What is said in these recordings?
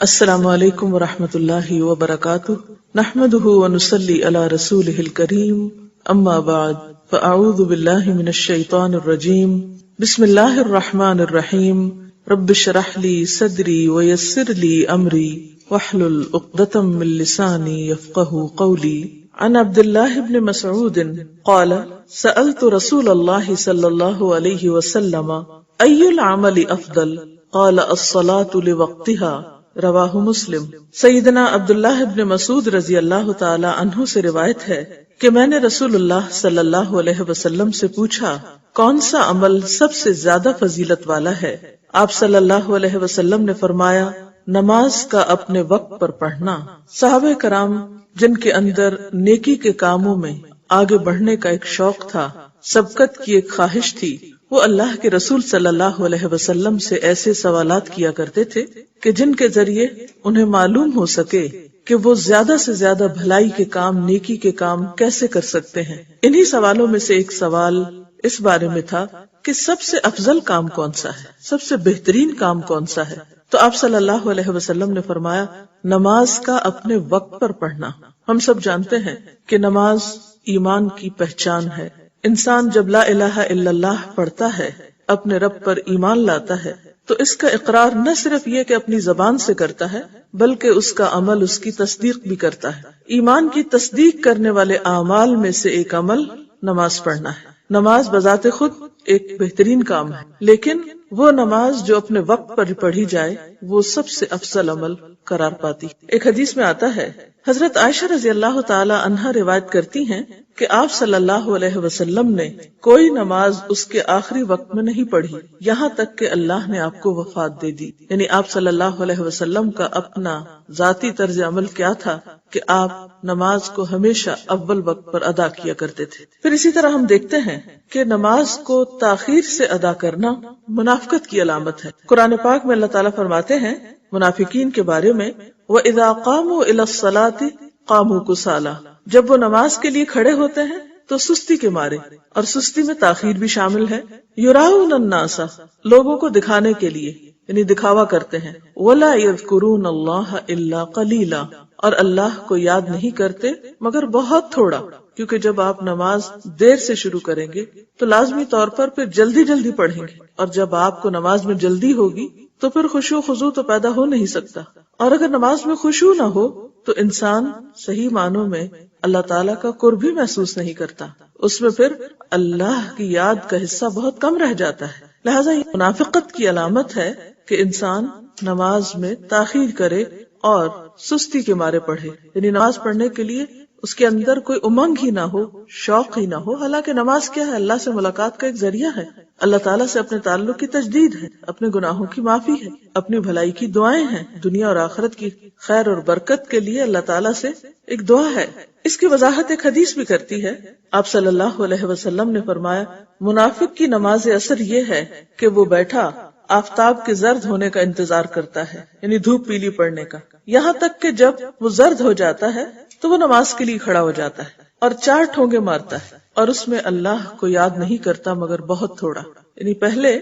السلام علیکم ورحمۃ اللہ وبرکاتہ، نحمده ونصلی علی رسولہ الکریم، اما بعد فاعوذ باللہ من الشیطان الرجیم، بسم اللہ الرحمن الرحیم، رب اشرح لی صدری ویسر لی امری واحلل عقدۃ من لسانی یفقهوا قولی۔ عن عبد اللہ بن مسعود قال سألت رسول اللہ صلی اللہ علیہ وسلم ای العمل افضل قال الصلاة لوقتها، رواہ مسلم۔ سیدنا عبداللہ ابن مسعود رضی اللہ تعالی عنہ سے روایت ہے کہ میں نے رسول اللہ صلی اللہ علیہ وسلم سے پوچھا کون سا عمل سب سے زیادہ فضیلت والا ہے؟ آپ صلی اللہ علیہ وسلم نے فرمایا نماز کا اپنے وقت پر پڑھنا۔ صحابہ کرام جن کے اندر نیکی کے کاموں میں آگے بڑھنے کا ایک شوق تھا، سبقت کی ایک خواہش تھی، وہ اللہ کے رسول صلی اللہ علیہ وسلم سے ایسے سوالات کیا کرتے تھے کہ جن کے ذریعے انہیں معلوم ہو سکے کہ وہ زیادہ سے زیادہ بھلائی کے کام، نیکی کے کام کیسے کر سکتے ہیں۔ انہی سوالوں میں سے ایک سوال اس بارے میں تھا کہ سب سے افضل کام کون سا ہے، سب سے بہترین کام کون سا ہے؟ تو آپ صلی اللہ علیہ وسلم نے فرمایا نماز کا اپنے وقت پر پڑھنا۔ ہم سب جانتے ہیں کہ نماز ایمان کی پہچان ہے۔ انسان جب لا الہ الا اللہ پڑھتا ہے، اپنے رب پر ایمان لاتا ہے، تو اس کا اقرار نہ صرف یہ کہ اپنی زبان سے کرتا ہے بلکہ اس کا عمل اس کی تصدیق بھی کرتا ہے۔ ایمان کی تصدیق کرنے والے اعمال میں سے ایک عمل نماز پڑھنا ہے۔ نماز بذات خود ایک بہترین کام ہے، لیکن وہ نماز جو اپنے وقت پر پڑھی جائے وہ سب سے افضل عمل قرار پاتی۔ ایک حدیث میں آتا ہے، حضرت عائشہ رضی اللہ تعالی عنہا روایت کرتی ہیں کہ آپ صلی اللہ علیہ وسلم نے کوئی نماز اس کے آخری وقت میں نہیں پڑھی یہاں تک کہ اللہ نے آپ کو وفات دے دی۔ یعنی آپ صلی اللہ علیہ وسلم کا اپنا ذاتی طرز عمل کیا تھا کہ آپ نماز کو ہمیشہ اول وقت پر ادا کیا کرتے تھے۔ پھر اسی طرح ہم دیکھتے ہیں کہ نماز کو تاخیر سے ادا کرنا منافقت کی علامت ہے۔ قرآن پاک میں اللہ تعالیٰ فرماتے ہیں منافقین کے بارے میں وَإِذَا قَامُوا إِلَى الصَّلَاةِ قَامُوا كُسَالَىٰ، جب وہ نماز کے لیے کھڑے ہوتے ہیں تو سستی کے مارے، اور سستی میں تاخیر بھی شامل ہے۔ یراؤن الناس، لوگوں کو دکھانے کے لیے، یعنی دکھاوا کرتے ہیں۔ ولا یذکرون اللہ الا قلیلا، اور اللہ کو یاد نہیں کرتے مگر بہت تھوڑا، کیونکہ جب آپ نماز دیر سے شروع کریں گے تو لازمی طور پر پھر جلدی جلدی پڑھیں گے، اور جب آپ کو نماز میں جلدی ہوگی تو پھر خشوع خضوع تو پیدا ہو نہیں سکتا، اور اگر نماز میں خشوع نہ ہو تو انسان صحیح معنوں میں اللہ تعالیٰ کا قرب بھی محسوس نہیں کرتا، اس میں پھر اللہ کی یاد کا حصہ بہت کم رہ جاتا ہے۔ لہٰذا یہ منافقت کی علامت ہے کہ انسان نماز میں تاخیر کرے اور سستی کے مارے پڑھے، یعنی نماز پڑھنے کے لیے اس کے اندر کوئی امنگ ہی نہ ہو، شوق ہی نہ ہو۔ حالانکہ نماز کیا ہے؟ اللہ سے ملاقات کا ایک ذریعہ ہے، اللہ تعالیٰ سے اپنے تعلق کی تجدید ہے، اپنے گناہوں کی معافی ہے، اپنی بھلائی کی دعائیں ہیں، دنیا اور آخرت کی خیر اور برکت کے لیے اللہ تعالیٰ سے ایک دعا ہے۔ اس کی وضاحت ایک حدیث بھی کرتی ہے۔ آپ صلی اللہ علیہ وسلم نے فرمایا منافق کی نماز اثر یہ ہے کہ وہ بیٹھا آفتاب کے زرد ہونے کا انتظار کرتا ہے، یعنی دھوپ پیلی پڑنے کا، یہاں تک کہ جب وہ زرد ہو جاتا ہے تو وہ نماز کے لیے کھڑا ہو جاتا ہے اور 4 ٹھونگے مارتا ہے، اور اس میں اللہ کو یاد نہیں کرتا مگر بہت تھوڑا۔ یعنی پہلے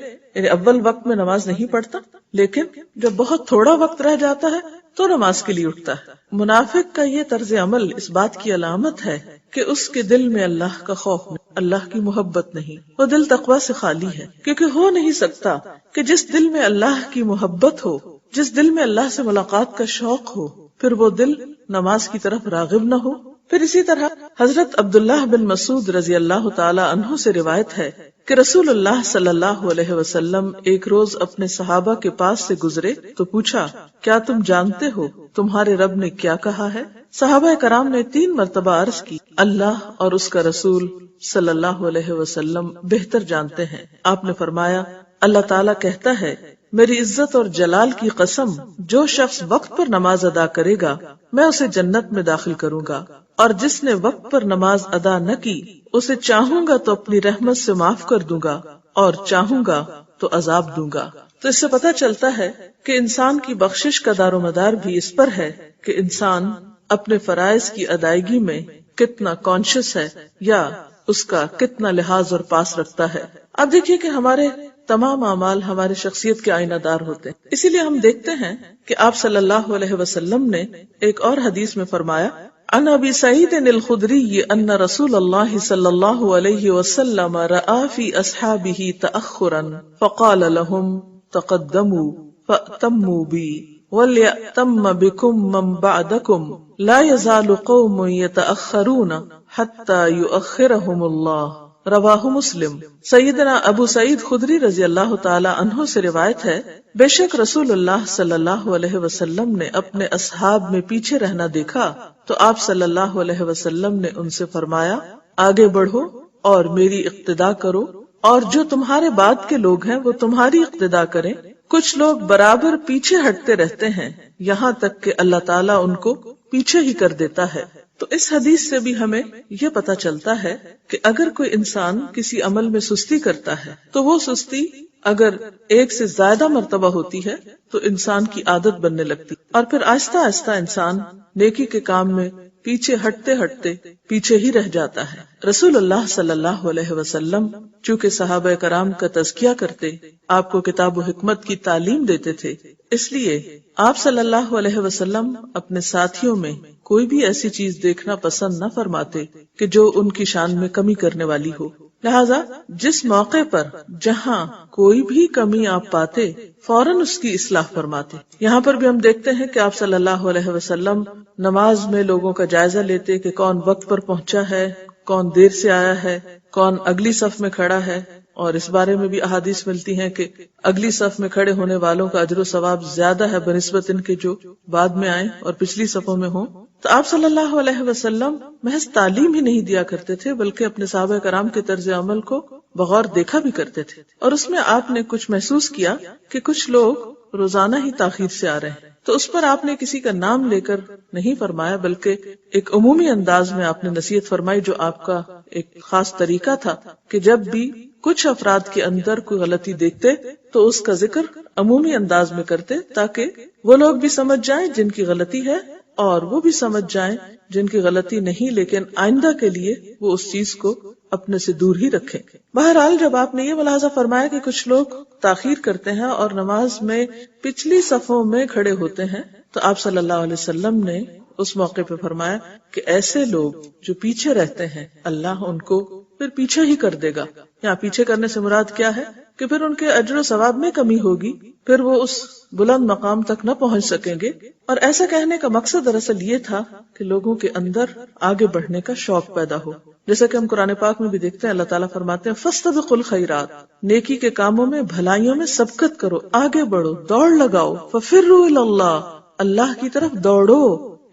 اول وقت میں نماز نہیں پڑھتا، لیکن جب بہت تھوڑا وقت رہ جاتا ہے تو نماز کے لیے اٹھتا ہے۔ منافق کا یہ طرز عمل اس بات کی علامت ہے کہ اس کے دل میں اللہ کا خوف نہیں، اللہ کی محبت نہیں، وہ دل تقوی سے خالی ہے، کیونکہ ہو نہیں سکتا کہ جس دل میں اللہ کی محبت ہو، جس دل میں اللہ سے ملاقات کا شوق ہو، پھر وہ دل نماز کی طرف راغب نہ ہو۔ پھر اسی طرح حضرت عبداللہ بن مسعود رضی اللہ تعالی عنہ سے روایت ہے کہ رسول اللہ صلی اللہ علیہ وسلم ایک روز اپنے صحابہ کے پاس سے گزرے تو پوچھا کیا تم جانتے ہو تمہارے رب نے کیا کہا ہے؟ صحابہ کرام نے 3 مرتبہ عرض کی اللہ اور اس کا رسول صلی اللہ علیہ وسلم بہتر جانتے ہیں۔ آپ نے فرمایا اللہ تعالیٰ کہتا ہے میری عزت اور جلال کی قسم، جو شخص وقت پر نماز ادا کرے گا میں اسے جنت میں داخل کروں گا، اور جس نے وقت پر نماز ادا نہ کی اسے چاہوں گا تو اپنی رحمت سے معاف کر دوں گا اور چاہوں گا تو عذاب دوں گا۔ تو اس سے پتہ چلتا ہے کہ انسان کی بخشش کا دار و مدار بھی اس پر ہے کہ انسان اپنے فرائض کی ادائیگی میں کتنا کانشیس ہے یا اس کا کتنا لحاظ اور پاس رکھتا ہے۔ اب دیکھیے کہ ہمارے تمام اعمال ہماری شخصیت کے آئینہ دار ہوتے ہیں. اسی لیے ہم دیکھتے ہیں کہ آپ صلی اللہ علیہ وسلم نے ایک اور حدیث میں فرمایا عن ابی سعید الخدری ان رسول اللہ صلی اللہ علیہ وسلم رأى في اصحابہ تأخرا فقال لهم تقدموا فأتموا بی وَلْيَأْتَمَّ بِكُمْ مَنْ بَعْدَكُمْ لَا يَزَالُ قَوْمٌ يَتَأَخَّرُونَ حَتَّى يُؤَخِّرَهُمُ اللَّهُ رواہ مسلم. سیدنا ابو سعید خدری رضی اللہ تعالی عنہ سے روایت ہے بے شک رسول اللہ صلی اللہ علیہ وسلم نے اپنے اصحاب میں پیچھے رہنا دیکھا تو آپ صلی اللہ علیہ وسلم نے ان سے فرمایا آگے بڑھو اور میری اقتدا کرو اور جو تمہارے بعد کے لوگ ہیں وہ تمہاری اقتدا کریں. کچھ لوگ برابر پیچھے ہٹتے رہتے ہیں یہاں تک کہ اللہ تعالیٰ ان کو پیچھے ہی کر دیتا ہے. تو اس حدیث سے بھی ہمیں یہ پتا چلتا ہے کہ اگر کوئی انسان کسی عمل میں سستی کرتا ہے تو وہ سستی اگر ایک سے زیادہ مرتبہ ہوتی ہے تو انسان کی عادت بننے لگتی اور پھر آہستہ آہستہ انسان نیکی کے کام میں پیچھے ہٹتے ہٹتے پیچھے ہی رہ جاتا ہے. رسول اللہ صلی اللہ علیہ وسلم چونکہ صحابہ کرام کا تزکیہ کرتے، آپ کو کتاب و حکمت کی تعلیم دیتے تھے، اس لیے آپ صلی اللہ علیہ وسلم اپنے ساتھیوں میں کوئی بھی ایسی چیز دیکھنا پسند نہ فرماتے کہ جو ان کی شان میں کمی کرنے والی ہو. لہذا جس موقع پر جہاں کوئی بھی کمی آپ پاتے فوراً اس کی اصلاح فرماتے. یہاں پر بھی ہم دیکھتے ہیں کہ آپ صلی اللہ علیہ وسلم نماز میں لوگوں کا جائزہ لیتے کہ کون وقت پر پہنچا ہے، کون دیر سے آیا ہے، کون اگلی صف میں کھڑا ہے. اور اس بارے میں بھی احادیث ملتی ہیں کہ اگلی صف میں کھڑے ہونے والوں کا اجر و ثواب زیادہ ہے بنسبت ان کے جو بعد میں آئیں اور پچھلی صفوں میں ہوں. تو آپ صلی اللہ علیہ وسلم محض تعلیم ہی نہیں دیا کرتے تھے بلکہ اپنے صحابہ کرام کے طرز عمل کو بغور دیکھا بھی کرتے تھے. اور اس میں آپ نے کچھ محسوس کیا کہ کچھ لوگ روزانہ ہی تاخیر سے آ رہے ہیں تو اس پر آپ نے کسی کا نام لے کر نہیں فرمایا بلکہ ایک عمومی انداز میں آپ نے نصیحت فرمائی جو آپ کا ایک خاص طریقہ تھا کہ جب بھی کچھ افراد کے اندر کوئی غلطی دیکھتے تو اس کا ذکر عمومی انداز میں کرتے تاکہ وہ لوگ بھی سمجھ جائیں جن کی غلطی ہے اور وہ بھی سمجھ جائیں جن کی غلطی نہیں لیکن آئندہ کے لیے وہ اس چیز کو اپنے سے دور ہی رکھیں. بہرحال جب آپ نے یہ ملاحظہ فرمایا کہ کچھ لوگ تاخیر کرتے ہیں اور نماز میں پچھلی صفوں میں کھڑے ہوتے ہیں تو آپ صلی اللہ علیہ وسلم نے اس موقع پہ فرمایا کہ ایسے لوگ جو پیچھے رہتے ہیں اللہ ان کو پھر پیچھے ہی کر دے گا. یہاں پیچھے کرنے سے مراد کیا ہے کہ پھر ان کے اجر و ثواب میں کمی ہوگی، پھر وہ اس بلند مقام تک نہ پہنچ سکیں گے. اور ایسا کہنے کا مقصد دراصل یہ تھا کہ لوگوں کے اندر آگے بڑھنے کا شوق پیدا ہو. جیسا کہ ہم قرآن پاک میں بھی دیکھتے ہیں اللہ تعالیٰ فرماتے ہیں فاستبقوا الخیرات، نیکی کے کاموں میں بھلائیوں میں سبقت کرو، آگے بڑھو، دوڑ لگاؤ. ففروا الی اللہ، اللہ کی طرف دوڑو.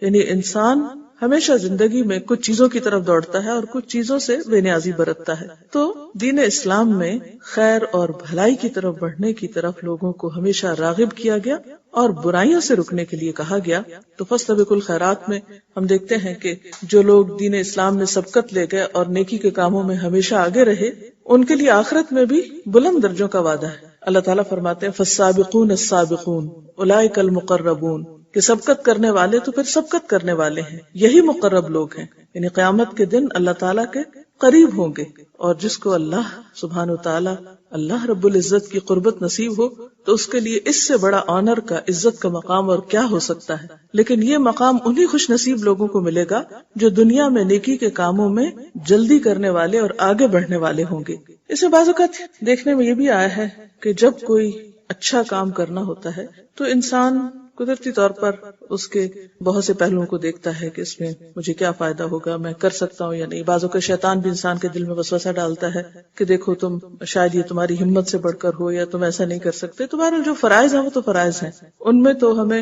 یعنی انسان ہمیشہ زندگی میں کچھ چیزوں کی طرف دوڑتا ہے اور کچھ چیزوں سے بے نیازی برتتا ہے. تو دین اسلام میں خیر اور بھلائی کی طرف بڑھنے کی طرف لوگوں کو ہمیشہ راغب کیا گیا اور برائیوں سے رکنے کے لیے کہا گیا. تو فاستبقوا الخیرات میں ہم دیکھتے ہیں کہ جو لوگ دین اسلام میں سبقت لے گئے اور نیکی کے کاموں میں ہمیشہ آگے رہے ان کے لیے آخرت میں بھی بلند درجوں کا وعدہ ہے. اللہ تعالیٰ فرماتے ہیں فالسابقون السابقون اولئک المقربون، کہ سبقت کرنے والے تو پھر سبقت کرنے والے ہیں، یہی مقرب لوگ ہیں. یعنی قیامت کے دن اللہ تعالیٰ کے قریب ہوں گے. اور جس کو اللہ سبحانہ وتعالی اللہ رب العزت کی قربت نصیب ہو تو اس کے لیے اس سے بڑا آنر کا، عزت کا مقام اور کیا ہو سکتا ہے. لیکن یہ مقام انہی خوش نصیب لوگوں کو ملے گا جو دنیا میں نیکی کے کاموں میں جلدی کرنے والے اور آگے بڑھنے والے ہوں گے. اس میں بعض اوقات دیکھنے میں یہ بھی آیا ہے کہ جب کوئی اچھا کام کرنا ہوتا ہے تو انسان قدرتی طور پر اس کے بہت سے پہلوؤں کو دیکھتا ہے کہ اس میں مجھے کیا فائدہ ہوگا، میں کر سکتا ہوں یا نہیں. بعضوں کا شیطان بھی انسان کے دل میں وسوسہ ڈالتا ہے کہ دیکھو تم شاید یہ تمہاری ہمت سے بڑھ کر ہو یا تم ایسا نہیں کر سکتے. تو بہرحال جو فرائض ہیں وہ تو فرائض ہیں، ان میں تو ہمیں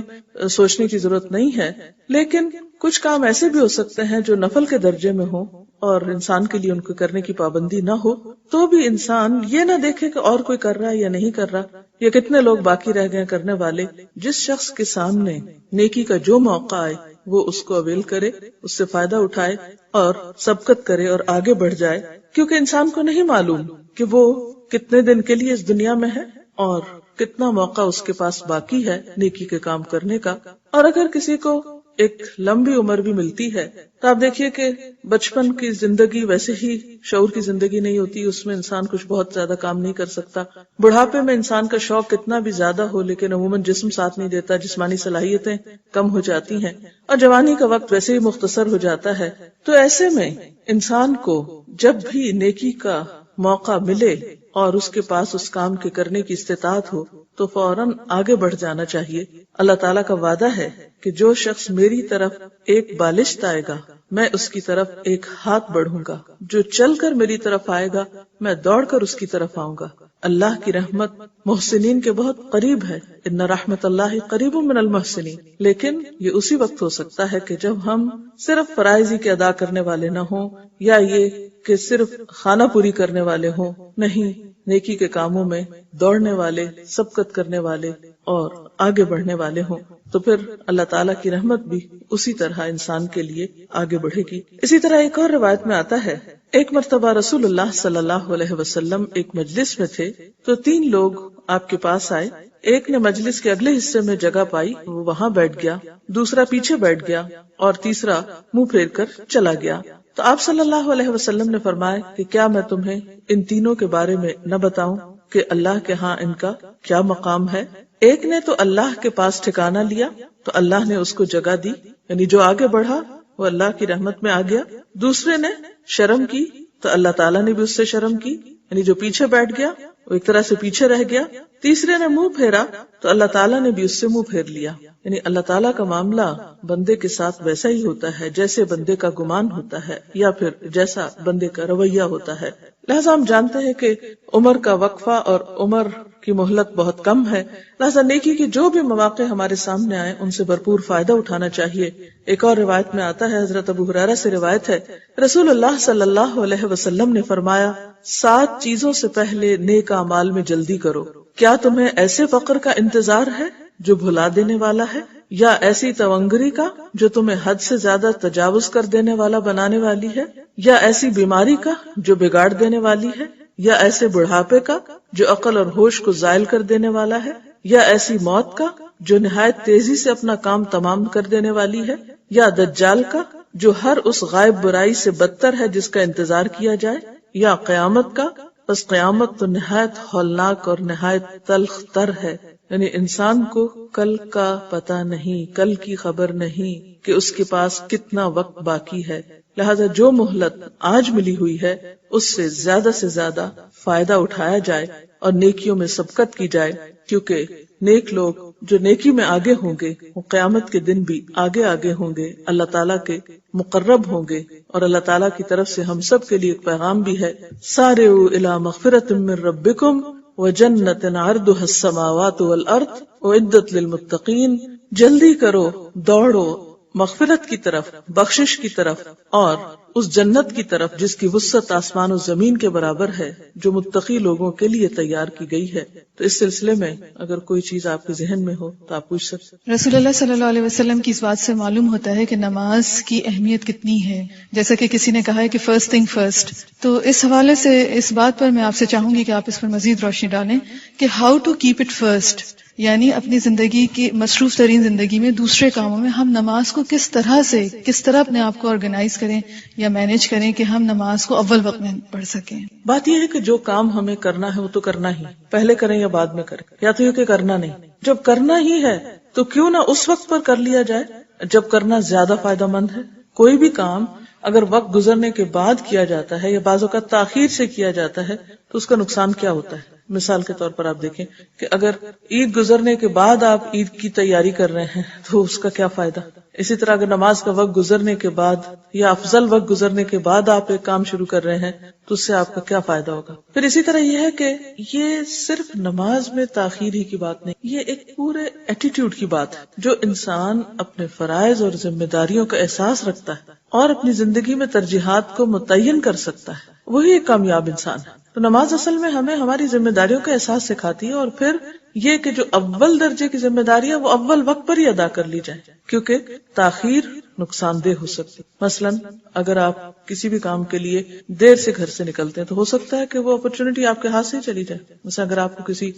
سوچنے کی ضرورت نہیں ہے. لیکن کچھ کام ایسے بھی ہو سکتے ہیں جو نفل کے درجے میں ہوں اور انسان کے لیے ان کو کرنے کی پابندی نہ ہو تو بھی انسان یہ نہ دیکھے کہ اور کوئی کر رہا ہے یا نہیں کر رہا یا کتنے لوگ باقی رہ گئے کرنے والے. جس شخص کے سامنے نیکی کا جو موقع آئے وہ اس کو اویل کرے، اس سے فائدہ اٹھائے اور سبقت کرے اور آگے بڑھ جائے. کیونکہ انسان کو نہیں معلوم کہ وہ کتنے دن کے لیے اس دنیا میں ہے اور کتنا موقع اس کے پاس باقی ہے نیکی کے کام کرنے کا. اور اگر کسی کو ایک لمبی عمر بھی ملتی ہے. تو آپ دیکھیے کہ بچپن کی زندگی ویسے ہی شعور کی زندگی نہیں ہوتی، اس میں انسان کچھ بہت زیادہ کام نہیں کر سکتا. بڑھاپے میں انسان کا شوق کتنا بھی زیادہ ہو لیکن عموماً جسم ساتھ نہیں دیتا، جسمانی صلاحیتیں کم ہو جاتی ہیں، اور جوانی کا وقت ویسے ہی مختصر ہو جاتا ہے. تو ایسے میں انسان کو جب بھی نیکی کا موقع ملے اور اس کے پاس اس کام کے کرنے کی استطاعت ہو تو فوراً آگے بڑھ جانا چاہیے. اللہ تعالیٰ کا وعدہ ہے کہ جو شخص میری طرف ایک بالشت آئے گا میں اس کی طرف ایک ہاتھ بڑھوں گا، جو چل کر میری طرف آئے گا میں دوڑ کر اس کی طرف آؤں گا. اللہ کی رحمت محسنین کے بہت قریب ہے، ان رحمت اللہ قریب من المحسنین. لیکن یہ اسی وقت ہو سکتا ہے کہ جب ہم صرف فرائض ہی کے ادا کرنے والے نہ ہوں، یا یہ کہ صرف خانہ پوری کرنے والے ہوں. نہیں، نیکی کے کاموں میں دوڑنے والے، سبقت کرنے والے اور آگے بڑھنے والے ہوں تو پھر اللہ تعالیٰ کی رحمت بھی اسی طرح انسان کے لیے آگے بڑھے گی. اسی طرح ایک اور روایت میں آتا ہے، ایک مرتبہ رسول اللہ صلی اللہ علیہ وسلم ایک مجلس میں تھے تو 3 لوگ آپ کے پاس آئے. ایک نے مجلس کے اگلے حصے میں جگہ پائی، وہ وہاں بیٹھ گیا، دوسرا پیچھے بیٹھ گیا اور تیسرا منہ پھیر کر چلا گیا. تو آپ صلی اللہ علیہ وسلم نے فرمایا کہ کیا میں تمہیں ان تینوں کے بارے میں نہ بتاؤں کہ اللہ کے ہاں ان کا کیا مقام ہے؟ ایک نے تو اللہ کے پاس ٹھکانہ لیا تو اللہ نے اس کو جگہ دی، یعنی جو آگے بڑھا وہ اللہ کی رحمت میں آ گیا. دوسرے نے شرم کی تو اللہ تعالیٰ نے بھی اس سے شرم کی، یعنی جو پیچھے بیٹھ گیا وہ ایک طرح سے پیچھے رہ گیا. تیسرے نے منہ پھیرا تو اللہ تعالیٰ نے بھی اس سے منہ پھیر لیا. یعنی اللہ تعالیٰ کا معاملہ بندے کے ساتھ ویسا ہی ہوتا ہے جیسے بندے کا گمان ہوتا ہے یا پھر جیسا بندے کا رویہ ہوتا ہے. لہٰذا ہم جانتے ہیں کہ عمر کا وقفہ اور عمر کی مہلت بہت کم ہے، لہٰذا نیکی کے جو بھی مواقع ہمارے سامنے آئے ان سے بھرپور فائدہ اٹھانا چاہیے. ایک اور روایت میں آتا ہے، حضرت ابو ہریرہ سے روایت ہے، رسول اللہ صلی اللہ علیہ وسلم نے فرمایا 7 چیزوں سے پہلے نیک اعمال میں جلدی کرو. کیا تمہیں ایسے فقر کا انتظار ہے جو بھلا دینے والا ہے، یا ایسی تونگری کا جو تمہیں حد سے زیادہ تجاوز کر دینے والا بنانے والی ہے، یا ایسی بیماری کا جو بگاڑ دینے والی ہے، یا ایسے بڑھاپے کا جو عقل اور ہوش کو زائل کر دینے والا ہے، یا ایسی موت کا جو نہایت تیزی سے اپنا کام تمام کر دینے والی ہے، یا دجال کا جو ہر اس غائب برائی سے بدتر ہے جس کا انتظار کیا جائے، یا قیامت کا، بس قیامت تو نہایت ہولناک اور نہایت تلخ تر ہے. یعنی انسان کو کل کا پتہ نہیں، کل کی خبر نہیں کہ اس کے پاس کتنا وقت باقی ہے. لہذا جو مہلت آج ملی ہوئی ہے اس سے زیادہ فائدہ اٹھایا جائے اور نیکیوں میں سبقت کی جائے، کیونکہ نیک لوگ جو نیکی میں آگے ہوں گے وہ قیامت کے دن بھی آگے ہوں گے، اللہ تعالیٰ کے مقرب ہوں گے. اور اللہ تعالیٰ کی طرف سے ہم سب کے لیے ایک پیغام بھی ہے، سارعوا الی مغفرۃ من ربکم وجنۃ عرضها السماوات والارض اعدت للمتقین. جلدی کرو، دوڑو مغفرت کی طرف، بخشش کی طرف، اور اس جنت کی طرف جس کی وسعت آسمان و زمین کے برابر ہے، جو متقی لوگوں کے لیے تیار کی گئی ہے. تو اس سلسلے میں اگر کوئی چیز آپ کے ذہن میں ہو تو آپ پوچھ سکتے. رسول اللہ صلی اللہ علیہ وسلم کی اس بات سے معلوم ہوتا ہے کہ نماز کی اہمیت کتنی ہے، جیسا کہ کسی نے کہا ہے کہ فرسٹ تھنگ فرسٹ. تو اس حوالے سے اس بات پر میں آپ سے چاہوں گی کہ آپ اس پر مزید روشنی ڈالیں کہ how to keep it first, یعنی اپنی زندگی کی مصروف ترین زندگی میں دوسرے کاموں میں ہم نماز کو کس طرح اپنے آپ کو آرگنائز کریں یا مینج کریں کہ ہم نماز کو اول وقت میں پڑھ سکیں. بات یہ ہے کہ جو کام ہمیں کرنا ہے وہ تو کرنا ہی، پہلے کریں یا بعد میں کریں، یا تو یہ کہ کرنا نہیں. جب کرنا ہی ہے تو کیوں نہ اس وقت پر کر لیا جائے جب کرنا زیادہ فائدہ مند ہے. کوئی بھی کام اگر وقت گزرنے کے بعد کیا جاتا ہے یا بعض اوقات تاخیر سے کیا جاتا ہے تو اس کا نقصان کیا ہوتا ہے. مثال کے طور پر آپ دیکھیں کہ اگر عید گزرنے کے بعد آپ عید کی تیاری کر رہے ہیں تو اس کا کیا فائدہ. اسی طرح اگر نماز کا وقت گزرنے کے بعد یا افضل وقت گزرنے کے بعد آپ ایک کام شروع کر رہے ہیں تو اس سے آپ کا کیا فائدہ ہوگا. پھر اسی طرح یہ ہے کہ یہ صرف نماز میں تاخیر ہی کی بات نہیں، یہ ایک پورے ایٹیٹیوڈ کی بات ہے. جو انسان اپنے فرائض اور ذمہ داریوں کا احساس رکھتا ہے اور اپنی زندگی میں ترجیحات کو متعین کر سکتا ہے وہی ایک کامیاب انسان ہے. تو نماز اصل میں ہمیں ہماری ذمہ داریوں کا احساس سکھاتی ہے، اور پھر یہ کہ جو اول درجے کی ذمہ داری ہے وہ اول وقت پر ہی ادا کر لی جائے، کیونکہ تاخیر نقصان دہ ہو سکتی. مثلاً اگر آپ کسی بھی کام کے لیے دیر سے گھر سے نکلتے ہیں تو ہو سکتا ہے کہ وہ اپرچونٹی آپ کے ہاتھ سے چلی جائے. مثلا اگر آپ کو کسی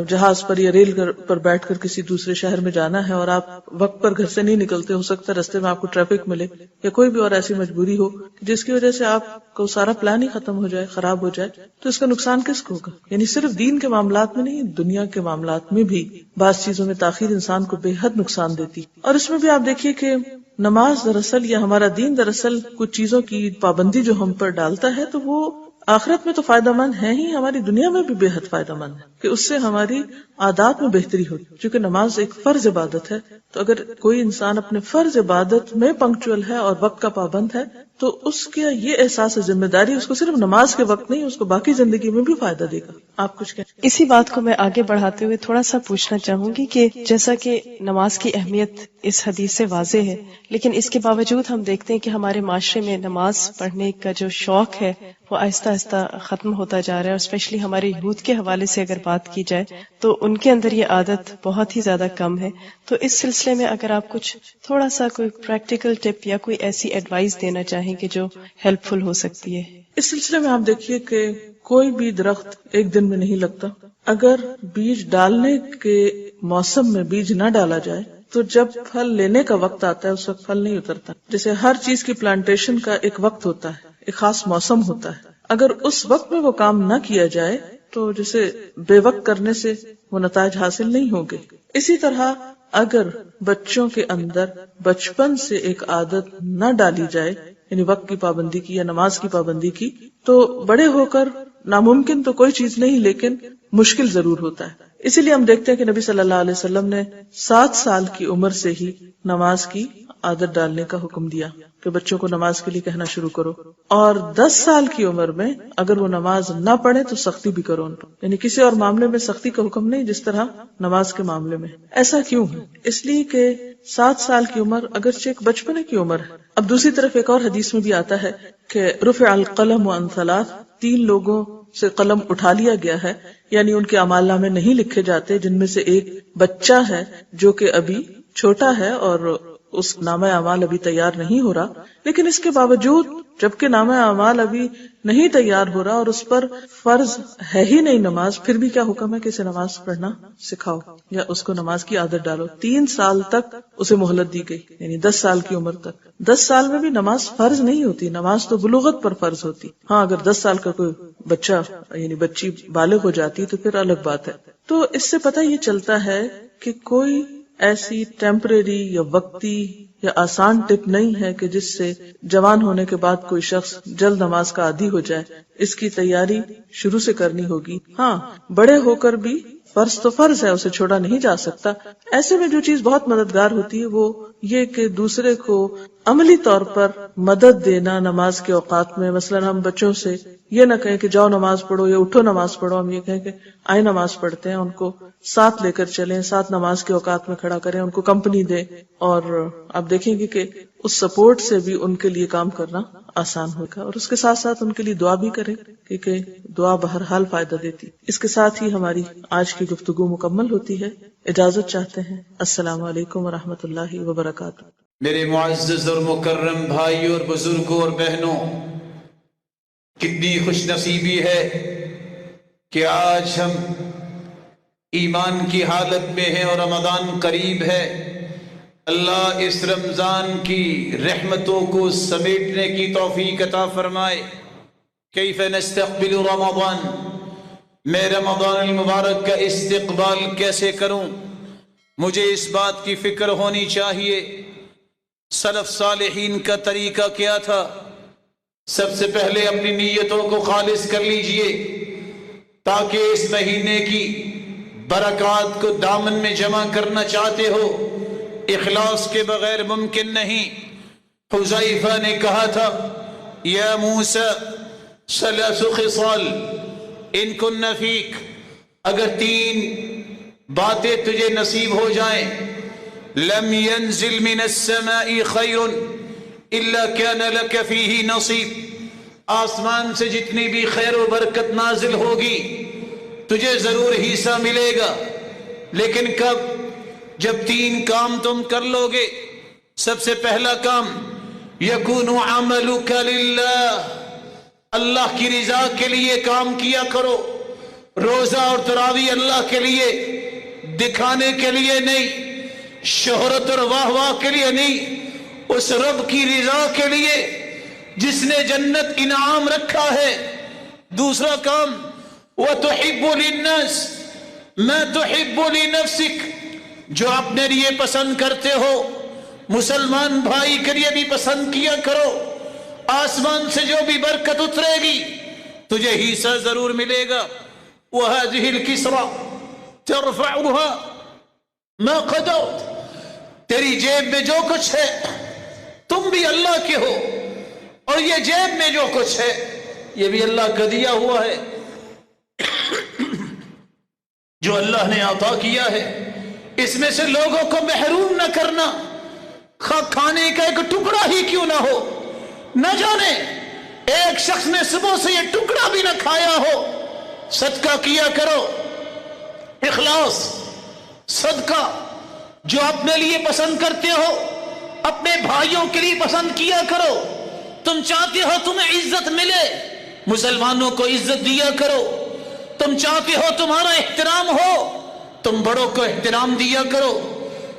جہاز پر یا ریل پر بیٹھ کر کسی دوسرے شہر میں جانا ہے اور آپ وقت پر گھر سے نہیں نکلتے، ہو سکتا ہے رستے میں آپ کو ٹریفک ملے یا کوئی بھی اور ایسی مجبوری ہو جس کی وجہ سے آپ کو سارا پلان ہی ختم ہو جائے، خراب ہو جائے، تو اس کا نقصان کس کو ہوگا؟ یعنی صرف دین کے معاملات میں نہیں، دنیا کے معاملات میں بھی بعض چیزوں میں تاخیر انسان کو بے حد نقصان دیتی. اور اس میں بھی آپ دیکھیے کہ نماز دراصل یا ہمارا دین دراصل کچھ چیزوں کی پابندی جو ہم پر ڈالتا ہے تو وہ آخرت میں تو فائدہ مند ہے ہی، ہماری دنیا میں بھی بے حد فائدہ مند ہے کہ اس سے ہماری عادات میں بہتری ہوتی. چونکہ نماز ایک فرض عبادت ہے، تو اگر کوئی انسان اپنے فرض عبادت میں پنکچوئل ہے اور وقت کا پابند ہے تو اس کا یہ احساس ذمہ داری اس کو صرف نماز کے وقت نہیں، اس کو باقی زندگی میں بھی فائدہ دے گا. آپ کچھ کہیں؟ اسی بات کو میں آگے بڑھاتے ہوئے تھوڑا سا پوچھنا چاہوں گی کہ جیسا کہ نماز کی اہمیت اس حدیث سے واضح ہے، لیکن اس کے باوجود ہم دیکھتے ہیں کہ ہمارے معاشرے میں نماز پڑھنے کا جو شوق ہے وہ آہستہ آہستہ ختم ہوتا جا رہا ہے، اور اسپیشلی ہمارے یوتھ کے حوالے سے اگر بات کی جائے تو ان کے اندر یہ عادت بہت ہی زیادہ کم ہے. تو اس سلسلے میں اگر آپ کچھ تھوڑا سا کوئی پریکٹیکل ٹپ یا کوئی ایسی ایڈوائس دینا چاہیں کہ جو ہیلپ فل ہو سکتی ہے. اس سلسلے میں آپ دیکھیے کہ کوئی بھی درخت ایک دن میں نہیں لگتا. اگر بیج ڈالنے کے موسم میں بیج نہ ڈالا جائے تو جب پھل لینے کا وقت آتا ہے اس وقت پھل نہیں اترتا. جیسے ہر چیز کی پلانٹیشن کا ایک وقت ہوتا ہے، ایک خاص موسم ہوتا ہے. اگر اس وقت میں وہ کام نہ کیا جائے تو جسے بے وقت کرنے سے وہ نتائج حاصل نہیں ہوں گے. اسی طرح اگر بچوں کے اندر بچپن سے ایک عادت نہ ڈالی جائے، یعنی وقت کی پابندی کی یا نماز کی پابندی کی، تو بڑے ہو کر ناممکن تو کوئی چیز نہیں لیکن مشکل ضرور ہوتا ہے. اسی لیے ہم دیکھتے ہیں کہ نبی صلی اللہ علیہ وسلم نے 7 سال کی عمر سے ہی نماز کی عادت ڈالنے کا حکم دیا کہ بچوں کو نماز کے لیے کہنا شروع کرو، اور 10 سال کی عمر میں اگر وہ نماز نہ پڑھے تو سختی بھی کرو ان پر. یعنی کسی اور معاملے میں سختی کا حکم نہیں جس طرح نماز کے معاملے میں. ایسا کیوں ہے؟ اس لیے کہ 7 سال کی عمر اگرچہ ایک بچپنے کی عمر ہے. اب دوسری طرف ایک اور حدیث میں بھی آتا ہے کہ رفع القلم عن 3، 3 لوگوں سے قلم اٹھا لیا گیا ہے، یعنی ان کے اعمال نامے نہیں لکھے جاتے، جن میں سے ایک بچہ ہے جو کہ ابھی چھوٹا ہے اور اس نامہ اعمال ابھی تیار نہیں ہو رہا. لیکن اس کے باوجود جبکہ نامہ اعمال ابھی نہیں تیار ہو رہا اور اس پر فرض ہے ہی نہیں نماز، پھر بھی کیا حکم ہے کہ اسے نماز پڑھنا سکھاؤ یا اس کو نماز کی عادت ڈالو. 3 سال تک اسے مہلت دی گئی، یعنی 10 سال کی عمر تک. 10 سال میں بھی نماز فرض نہیں ہوتی، نماز تو بلوغت پر فرض ہوتی. ہاں اگر 10 سال کا کوئی بچہ یعنی بچی بالغ ہو جاتی تو پھر الگ بات ہے. تو اس سے پتہ یہ چلتا ہے کہ کوئی ایسی ٹیمپریری یا وقتی یا آسان ٹپ نہیں ہے کہ جس سے جوان ہونے کے بعد کوئی شخص جلد نماز کا عادی ہو جائے. اس کی تیاری شروع سے کرنی ہوگی. ہاں بڑے ہو کر بھی فرض تو فرض ہے، اسے چھوڑا نہیں جا سکتا. ایسے میں جو چیز بہت مددگار ہوتی ہے وہ یہ کہ دوسرے کو عملی طور پر مدد دینا نماز کے اوقات میں. مثلا ہم بچوں سے یہ نہ کہیں کہ جاؤ نماز پڑھو یا اٹھو نماز پڑھو، ہم یہ کہیں کہ آئے نماز پڑھتے ہیں. ان کو ساتھ لے کر چلیں، ساتھ نماز کے اوقات میں کھڑا کریں، ان کو کمپنی دیں، اور آپ دیکھیں گے کہ اس سپورٹ سے بھی ان کے لیے کام کرنا آسان ہوگا. اور اس کے ساتھ ساتھ ان کے لیے دعا بھی کریں کیونکہ دعا بہرحال فائدہ دیتی. اس کے ساتھ ہی ہماری آج کی گفتگو مکمل ہوتی ہے. اجازت چاہتے ہیں. السلام علیکم ورحمۃ اللہ وبرکاتہ. میرے معزز اور مکرم بھائیوں اور بزرگوں اور بہنوں، کتنی خوش نصیبی ہے کہ آج ہم ایمان کی حالت میں ہیں اور رمضان قریب ہے. اللہ اس رمضان کی رحمتوں کو سمیٹنے کی توفیق عطا فرمائے. کیف نستقبل رمضان، میں رمضان المبارک کا استقبال کیسے کروں؟ مجھے اس بات کی فکر ہونی چاہیے سلف صالحین کا طریقہ کیا تھا. سب سے پہلے اپنی نیتوں کو خالص کر لیجئے تاکہ اس مہینے کی برکات کو دامن میں جمع کرنا چاہتے ہو، اخلاص کے بغیر ممکن نہیں. حذیفہ نے کہا تھا یا موسیٰ 3 خصال ان کن فیک، اگر 3 باتیں تجھے نصیب ہو جائیں، لم ينزل من السماء خیر الا كان لك فيه نصیب، آسمان سے جتنی بھی خیر و برکت نازل ہوگی تجھے ضرور حصہ ملے گا. لیکن کب؟ جب 3 کام تم کر لو گے. سب سے پہلا کام یکون عملک للہ، اللہ کی رضا کے لیے کام کیا کرو. روزہ اور تراویح اللہ کے لیے، دکھانے کے لیے نہیں، شہرت اور واہ واہ کے لیے نہیں، اس رب کی رضا کے لیے جس نے جنت انعام رکھا ہے. دوسرا کام وَتُحِبُّ لِلنَّاسِ مَا تُحِبُّ لِنَفْسِكَ، جو اپنے لیے پسند کرتے ہو مسلمان بھائی کے لیے بھی پسند کیا کرو. آسمان سے جو بھی برکت اترے گی تجھے حصہ ضرور ملے گا. وَهَذِهِ الْكِسْرَى تَرْفَعُهَا مَا قَدَرْتَ، تیری جیب میں جو کچھ ہے تم بھی اللہ کے ہو، اور یہ جیب میں جو کچھ ہے یہ بھی اللہ کا دیا ہوا ہے، جو اللہ نے عطا کیا ہے. اس میں سے لوگوں کو محروم نہ کرنا، کھانے کا ایک ٹکڑا ہی کیوں نہ ہو. نہ جانے ایک شخص نے صبح سے یہ ٹکڑا بھی نہ کھایا ہو. صدقہ کیا کرو، اخلاص صدقہ جو اپنے لیے پسند کرتے ہو اپنے بھائیوں کے لیے پسند کیا کرو. تم چاہتے ہو تمہیں عزت ملے، مسلمانوں کو عزت دیا کرو. تم چاہتے ہو تمہارا احترام ہو، تم بڑوں کو احترام دیا کرو.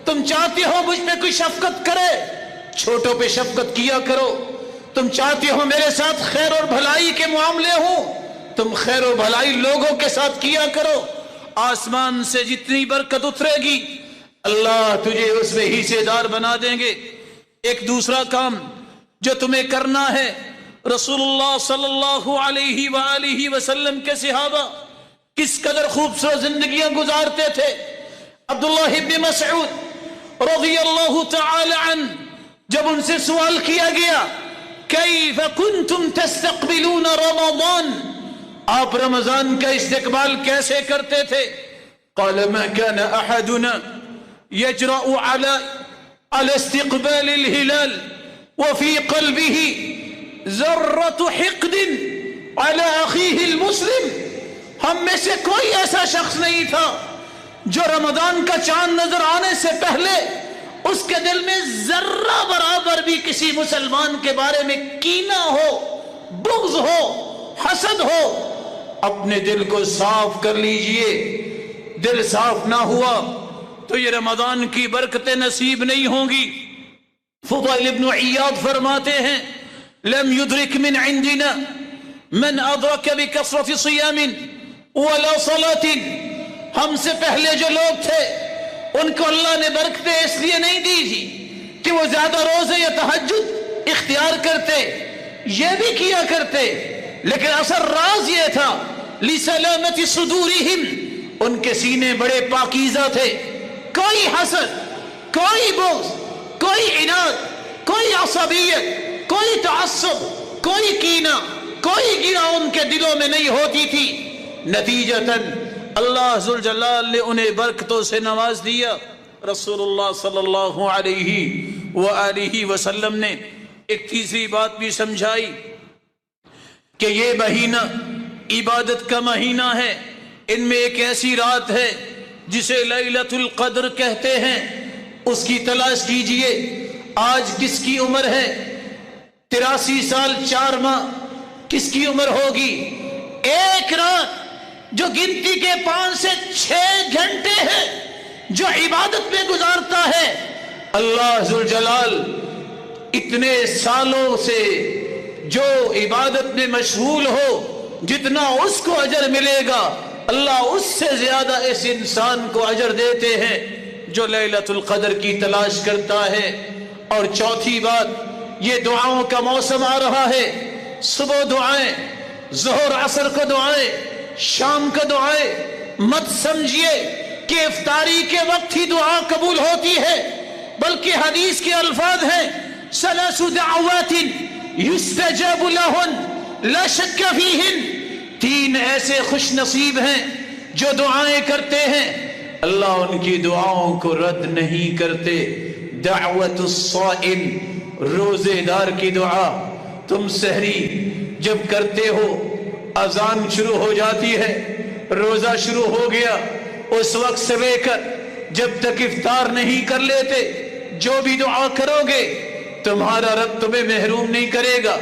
تم چاہتے ہو مجھ پہ کوئی شفقت کرے، چھوٹوں پہ شفقت کیا کرو. تم چاہتے ہو میرے ساتھ خیر اور بھلائی کے معاملے ہوں، تم خیر و بھلائی لوگوں کے ساتھ کیا کرو. آسمان سے جتنی برکت اترے گی اللہ تجھے اس میں حصے دار بنا دیں گے. ایک دوسرا کام جو تمہیں کرنا ہے، رسول اللہ صلی اللہ علیہ وآلہ وسلم کے صحابہ کس قدر خوبصورت زندگیاں گزارتے تھے. عبداللہ ابن مسعود رضی اللہ تعالی عنہ جب ان سے سوال کیا گیا کیف کنتم تستقبلون رمضان، آپ رمضان کا استقبال کیسے کرتے تھے؟ قال ما كان احدنا يجرأ على استقبال الهلال وفي قلبه ذرة حقد على اخيه المسلم. ہم میں سے کوئی ایسا شخص نہیں تھا جو رمضان کا چاند نظر آنے سے پہلے اس کے دل میں ذرہ برابر بھی کسی مسلمان کے بارے میں کینہ ہو، بغض ہو، حسد ہو. اپنے دل کو صاف کر لیجئے. دل صاف نہ ہوا تو یہ رمضان کی برکتیں نصیب نہیں ہوں گی. فضیل ابن عیاض فرماتے ہیں لم يدرك من عندنا من ادرك بكثرة صيام ولا صلاة، ہم سے پہلے جو لوگ تھے ان کو اللہ نے برکتیں اس لیے نہیں دی تھی کہ وہ زیادہ روزے یا تہجد اختیار کرتے، یہ بھی کیا کرتے، لیکن اصل راز یہ تھا لسلامت صدورہم، ان کے سینے بڑے پاکیزہ تھے. کوئی حسد، کوئی بغض، کوئی عناد، کوئی عصبیت، کوئی تعصب، کوئی کینہ، کوئی گرہ ان کے دلوں میں نہیں ہوتی تھی. نتیجتاً اللہ ذوالجلال نے انہیں برکتوں سے نواز دیا. رسول اللہ صلی اللہ علیہ وآلہ وسلم نے ایک تیسری بات بھی سمجھائی کہ یہ مہینہ عبادت کا مہینہ ہے. ان میں ایک ایسی رات ہے جسے لیلۃ القدر کہتے ہیں، اس کی تلاش کیجئے. آج کس کی عمر ہے؟ 83 سال 4 ماہ. کس کی عمر ہوگی؟ ایک رات جو گنتی کے 5 سے 6 گھنٹے ہے جو عبادت میں گزارتا ہے. اللہ ذوالجلال اتنے سالوں سے جو عبادت میں مشغول ہو جتنا اس کو اجر ملے گا اللہ اس سے زیادہ اس انسان کو اجر دیتے ہیں جو لیلۃ القدر کی تلاش کرتا ہے. اور چوتھی بات، یہ دعاؤں کا موسم آ رہا ہے. صبح دعائیں، ظہر عصر کو دعائیں، شام کا دعائیں. مت سمجھیے کہ افطاری کے وقت ہی دعا قبول ہوتی ہے، بلکہ حدیث کے الفاظ ہیں ثلاث دعوات یستجاب لہن لا شک فیہن. 3 ایسے خوش نصیب ہیں جو دعائیں کرتے ہیں اللہ ان کی دعاؤں کو رد نہیں کرتے. دعوت الصائم، روزے دار کی دعا. تم سحری جب کرتے ہو اذان شروع ہو جاتی ہے، روزہ شروع ہو گیا، اس وقت سے لے کر جب تک افطار نہیں کر لیتے جو بھی دعا کرو گے تمہارا رب تمہیں محروم نہیں کرے گا.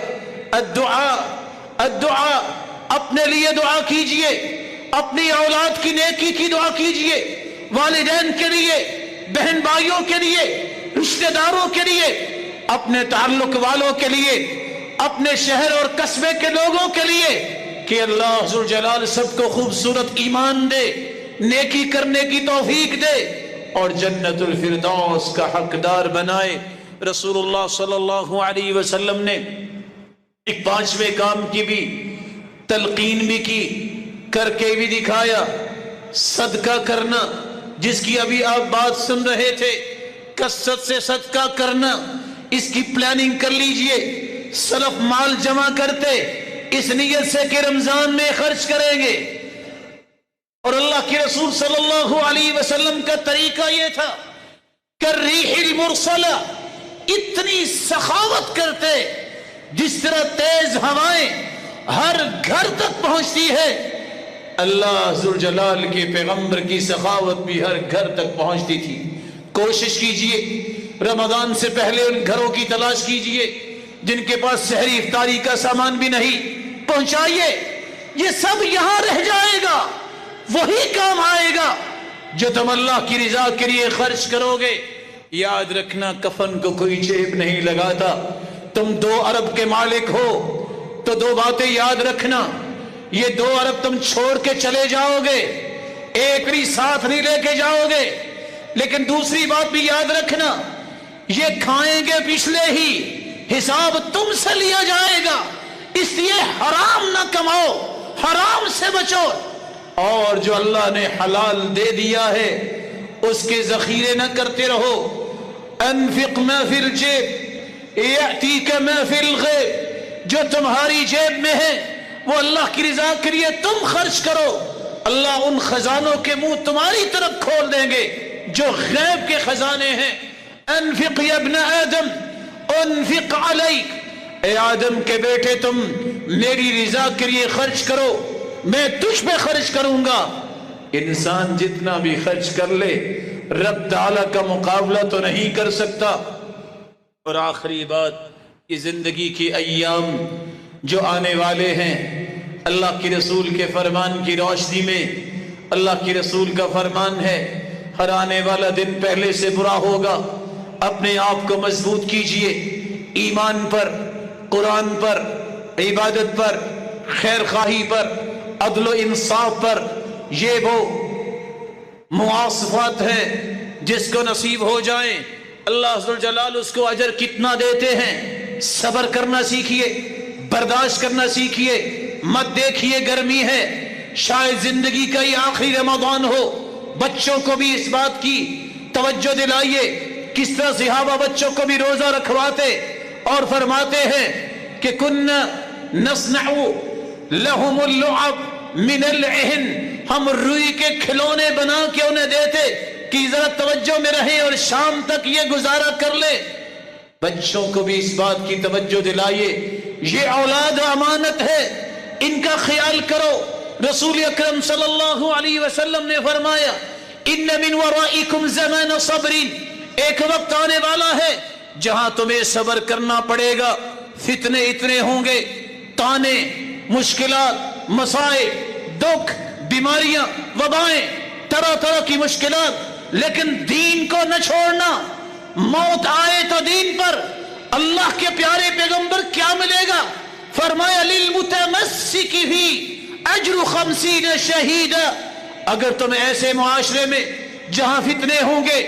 الدعاء اپنے لیے دعا کیجئے، اپنی اولاد کی نیکی کی دعا کیجئے، والدین کے لیے، بہن بھائیوں کے لیے، رشتہ داروں کے لیے، اپنے تعلق والوں کے لیے، اپنے شہر اور قصبے کے لوگوں کے لیے کہ اللہ ذوالجلال سب کو خوبصورت ایمان دے، نیکی کرنے کی توفیق دے اور جنت الفردوس کا حقدار بنائے. رسول اللہ صلی اللہ علیہ وسلم نے ایک 5ویں کام کی بھی تلقین بھی کی، کر کے بھی دکھایا. صدقہ کرنا، جس کی ابھی آپ بات سن رہے تھے، کثرت سے صدقہ کرنا، اس کی پلاننگ کر لیجئے. سلف مال جمع کرتے اس نیت سے کہ رمضان میں خرچ کریں گے، اور اللہ کے رسول صلی اللہ علیہ وسلم کا طریقہ یہ تھا کہ ریح المرسلہ، اتنی سخاوت کرتے جس طرح تیز ہوائیں ہر گھر تک پہنچتی ہے، اللہ ذوالجلال کے پیغمبر کی سخاوت بھی ہر گھر تک پہنچتی تھی. کوشش کیجئے رمضان سے پہلے ان گھروں کی تلاش کیجئے جن کے پاس سحری افطاری کا سامان بھی نہیں، پہنچائیے. یہ سب یہاں رہ جائے گا، وہی کام آئے گا جو تم اللہ کی رضا کے لیے خرچ کرو گے. یاد رکھنا کفن کو کوئی جیب نہیں لگاتا. تم 2 ارب کے مالک ہو تو 2 باتیں یاد رکھنا. یہ 2 ارب تم چھوڑ کے چلے جاؤ گے، ایک بھی ساتھ نہیں لے کے جاؤ گے. لیکن دوسری بات بھی یاد رکھنا، یہ کھائیں گے پچھلے ہی، حساب تم سے لیا جائے گا. اس لیے حرام نہ کماؤ، حرام سے بچو، اور جو اللہ نے حلال دے دیا ہے اس کے ذخیرے نہ کرتے رہو. انفق ما فی الجیب یأتیک ما فی الغیب، جو تمہاری جیب میں ہے وہ اللہ کی رضا کے لیے تم خرچ کرو، اللہ ان خزانوں کے منہ تمہاری طرف کھول دیں گے جو غیب کے خزانے ہیں. انفق یا ابن آدم انفق علیک، اے آدم کے بیٹے تم میری رضا کے لیے خرچ کرو، میں تجھ پہ خرچ کروں گا. انسان جتنا بھی خرچ کر لے رب تعالی کا مقابلہ تو نہیں کر سکتا. اور آخری بات، یہ زندگی کے ایام جو آنے والے ہیں، اللہ کے رسول کے فرمان کی روشنی میں اللہ کے رسول کا فرمان ہے ہر آنے والا دن پہلے سے برا ہوگا. اپنے آپ کو مضبوط کیجئے ایمان پر، قرآن پر، عبادت پر، خیر خواہی پر، عدل و انصاف پر. یہ وہ مواصفات ہیں جس کو نصیب ہو جائیں اللہ ذوالجلال اس کو اجر کتنا دیتے ہیں. صبر کرنا سیکھیے، برداشت کرنا سیکھیے. مت دیکھیے گرمی ہے، شاید زندگی کا یہ آخری رمضان ہو. بچوں کو بھی اس بات کی توجہ دلائیے. کس طرح صحابہ بچوں کو بھی روزہ رکھواتے اور فرماتے ہیں کہ کننا نصنع لهم اللعب من العهن، ہم روئی کے کھلونے بنا کے انہیں دیتے کہ ذرا توجہ میں رہیں اور شام تک یہ گزارا کر لے. بچوں کو بھی اس بات کی توجہ دلائیے، یہ اولاد امانت ہے، ان کا خیال کرو. رسول اکرم صلی اللہ علیہ وسلم نے فرمایا ان من ورائکم زمان صبر، ایک وقت آنے والا ہے جہاں تمہیں صبر کرنا پڑے گا. فتنے اتنے ہوں گے، تانے، مشکلات، مسائل، دکھ، بیماریاں، وبائیں، طرح طرح کی مشکلات، لیکن دین کو نہ چھوڑنا. موت آئے تو دین پر. اللہ کے پیارے پیغمبر کیا ملے گا؟ فرمایا للمتمسک بھی اجر 50 شہیدا. اگر تم ایسے معاشرے میں جہاں فتنے ہوں گے،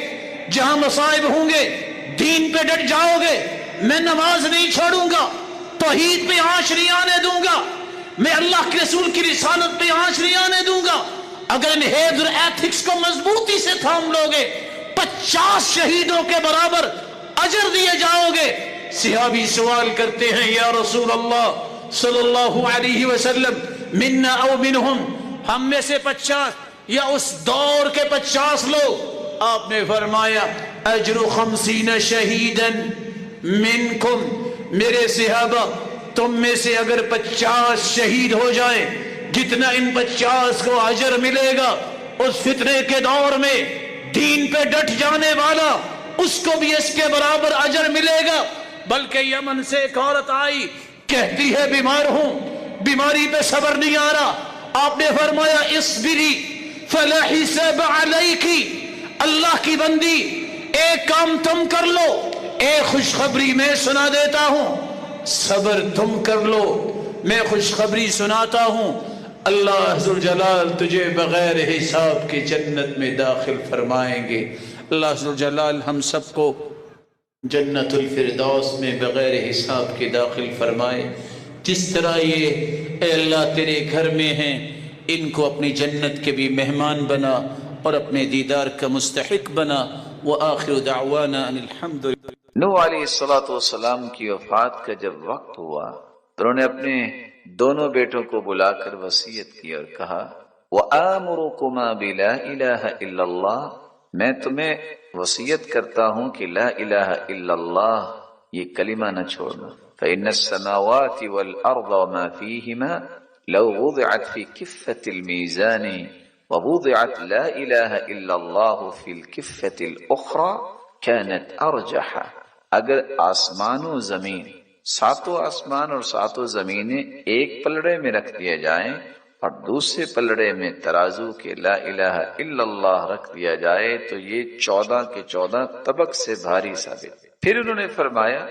جہاں مصائب ہوں گے، دین پہ ڈٹ جاؤ گے، میں نماز نہیں چھوڑوں گا، توحید پہ آنچ نہیں آنے دوں گا، میں اللہ کے رسول کی رسالت پہ آنچ نہیں آنے دوں گا. اگر انہیز اور ایتھکس کو مضبوطی سے تھام لو گے 50 شہیدوں کے برابر اجر دیے جاؤ گے. صحابی سوال کرتے ہیں یا رسول اللہ صلی اللہ علیہ وسلم منا او منہم، ہم میں سے 50 یا اس دور کے 50 لوگ؟ آپ نے فرمایا اجر 50 شہیدا منکم، میرے صحابہ تم میں سے اگر 50 شہید ہو جائیں، جتنا ان 50 کو اجر ملے گا، اس فتنے کے دور میں دین پہ ڈٹ جانے والا اس کو بھی اس کے برابر اجر ملے گا۔ بلکہ یمن سے ایک عورت آئی، کہتی ہے بیمار ہوں، بیماری پہ صبر نہیں آ رہا۔ آپ نے فرمایا اصبری فلا حساب علیکی، اللہ کی بندی ایک کام تم کر لو، ایک خوشخبری میں سنا دیتا ہوں، صبر تم کر لو، میں خوشخبری سناتا ہوں، اللہ ذوالجلال تجھے بغیر حساب کی جنت میں داخل فرمائیں گے۔ اللہ ذوالجلال ہم سب کو جنت الفردوس میں بغیر حساب کے داخل فرمائے۔ جس طرح یہ اے اللہ تیرے گھر میں ہیں، ان کو اپنی جنت کے بھی مہمان بنا اور اپنے دیدار کا مستحق بنا۔ وآخر دعوانا ان الحمد للہ۔ نوح علیہ السلام کی وفات کا جب وقت ہوا تو انہوں نے اپنے دونوں بیٹوں کو بلا کر وصیت کی اور کہا وَآمُرُكُمَا بِلَا إِلَهَ إِلَّا اللَّهِ، میں تمہیں وصیت کرتا ہوں کہ لا الہ الا اللہ یہ کلمہ نہ چھوڑنا۔ فإن السماوات والأرض وما فيهما لو وضعت في كفة الميزان ووضعت لا الہ الا اللہ في الكفة الأخرى كانت ارجح، اگر آسمان و زمین، ساتوں آسمان اور ساتوں زمینیں ایک پلڑے میں رکھ دیا جائیں اور دوسرے پلڑے میں ترازو کے لا الہ الا اللہ رکھ دیا جائے تو یہ 14 کے 14 طبق سے بھاری ثابت۔ پھر انہوں نے فرمایا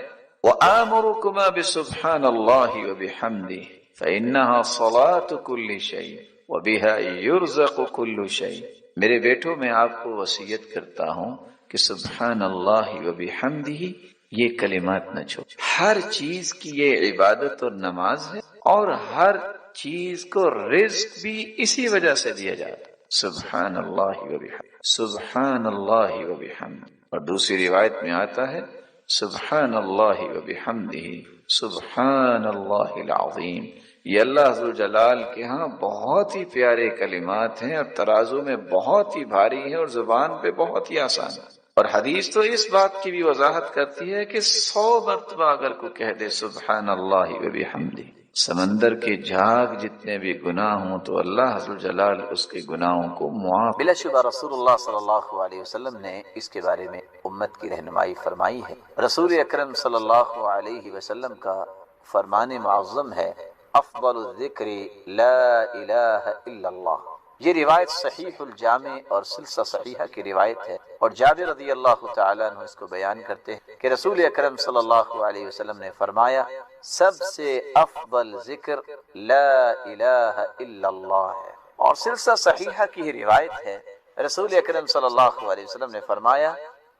وآمركما بسبحان اللہ وبحمدہ فإنها صلاة كل شيء وبها يرزق كل شيء، میرے بیٹوں میں آپ کو وصیت کرتا ہوں کہ سبحان اللہ وبحمدہ یہ کلمات نہ چھوڑ، ہر چیز کی یہ عبادت اور نماز ہے اور ہر چیز کو رزق بھی اسی وجہ سے دیا جاتا ہے۔ سبحان اللہ وبحمدہ، سبحان اللہ وبحمدہ۔ اور دوسری روایت میں آتا ہے سبحان اللہ وبحمدہ سبحان اللہ العظیم۔ یہ اللہ ذوالجلال کے ہاں بہت ہی پیارے کلمات ہیں اور ترازو میں بہت ہی بھاری ہیں اور زبان پہ بہت ہی آسان ہے۔ اور حدیث تو اس بات کی بھی وضاحت کرتی ہے کہ 100 مرتبہ اگر کوئی کہہ دے سبحان اللہ وبحمدہ، سمندر کے جھاگ جتنے بھی گناہ ہوں تو اللہ ذوالجلال اس کے گناہوں کو معاف۔ بلا شبہ رسول اللہ صلی اللہ علیہ وسلم نے اس کے بارے میں امت کی رہنمائی فرمائی ہے۔ رسول اکرم صلی اللہ علیہ وسلم کا فرمان معظم ہے افضل الذکر لا الہ الا اللہ۔ یہ روایت صحیح الجامع اور سلسلہ صحیحہ کی روایت ہے، اور جابر رضی اللہ تعالیٰ عنہ اس کو بیان کرتے ہیں کہ رسول اکرم صلی اللہ علیہ وسلم نے فرمایا سب سے افضل ذکر لا الہ الا اللہ ہے۔ اور سلسلہ صحیحہ کی ہی روایت ہے، رسول اکرم صلی اللہ علیہ وسلم نے فرمایا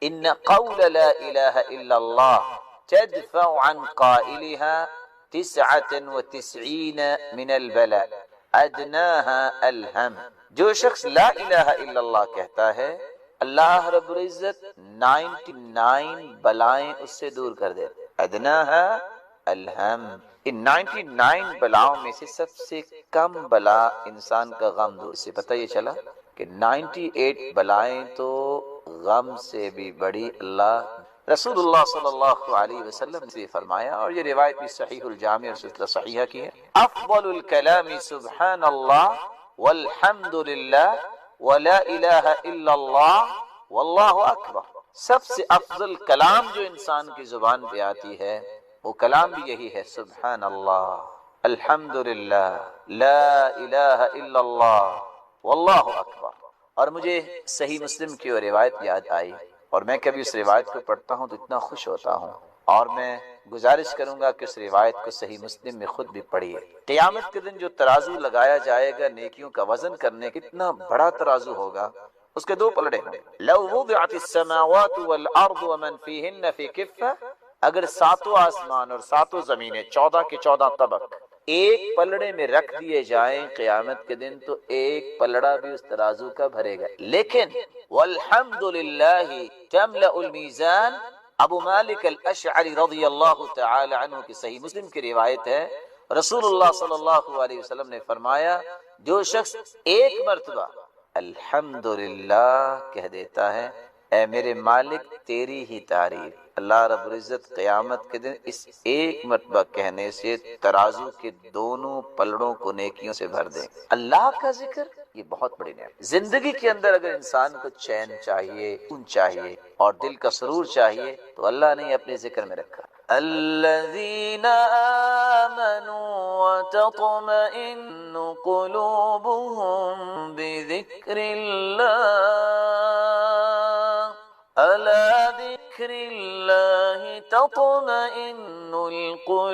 ان قول لا الہ الا اللہ تدفع عن قائلها 99 من البلاء ادناها الہم۔ جو شخص لا الہ الا اللہ کہتا ہے اللہ رب العزت 99 بلائیں اس سے دور کر دیتے۔ ادناها الہم، ان 99 بلاؤں میں سے سب سے کم بلا انسان کا غم دور۔ اس سے پتہ یہ چلا کہ 98 بلائیں تو غم سے بھی بڑی اللہ رسول اللہ صلی اللہ علیہ وسلم نے فرمایا، اور یہ روایت بھی صحیح الجامع اور سلسلہ صحیحہ کی ہے۔ افضل الکلام سبحان اللہ والحمد للہ ولا الہ الا اللہ واللہ اکبر۔ سب سے افضل کلام جو انسان کی زبان پہ آتی ہے وہ کلام بھی یہی ہے سبحان اللہ، الحمد للہ، لا الہ الا اللہ واللہ اکبر۔ اور مجھے صحیح مسلم کی وہ روایت یاد آئی، اور میں کبھی اس روایت کو پڑھتا ہوں تو اتنا خوش ہوتا ہوں، اور میں گزارش کروں گا کہ اس روایت کو صحیح مسلم میں خود بھی پڑھیے۔ قیامت کے دن جو ترازو لگایا جائے گا نیکیوں کا وزن کرنے، کتنا بڑا ترازو ہوگا، اس کے 2 پلڑے ہوں گے۔ لو وضعت السماوات والارض ومن فیہن فی کفہ، اگر 7 آسمان اور 7 زمینیں 14 کے 14 طبق ایک پلڑے میں رکھ دیے جائیں قیامت کے دن تو ایک پلڑا بھی اس ترازو کا بھرے گا۔ لیکن والحمد للہ تملأ المیزان، ابو مالک الاشعری رضی اللہ تعالی عنہ کی صحیح مسلم کی روایت ہے، رسول اللہ صلی اللہ علیہ وسلم نے فرمایا جو شخص ایک مرتبہ الحمدللہ کہہ دیتا ہے، اے میرے مالک تیری ہی تعریف، اللہ رب العزت قیامت کے دن اس ایک مرتبہ کہنے سے ترازو کے دونوں پلڑوں کو نیکیوں سے بھر دیں۔ اللہ کا ذکر یہ بہت بڑی نعمت. زندگی کے اندر اگر انسان کو چین چاہیے، سکون چاہیے اور دل کا سرور چاہیے تو اللہ نے اپنے ذکر میں رکھا. الذین آمنوا وتطمئن قلوبهم بذکر اللہ الا بذکر اللہ تطمئن القلوب.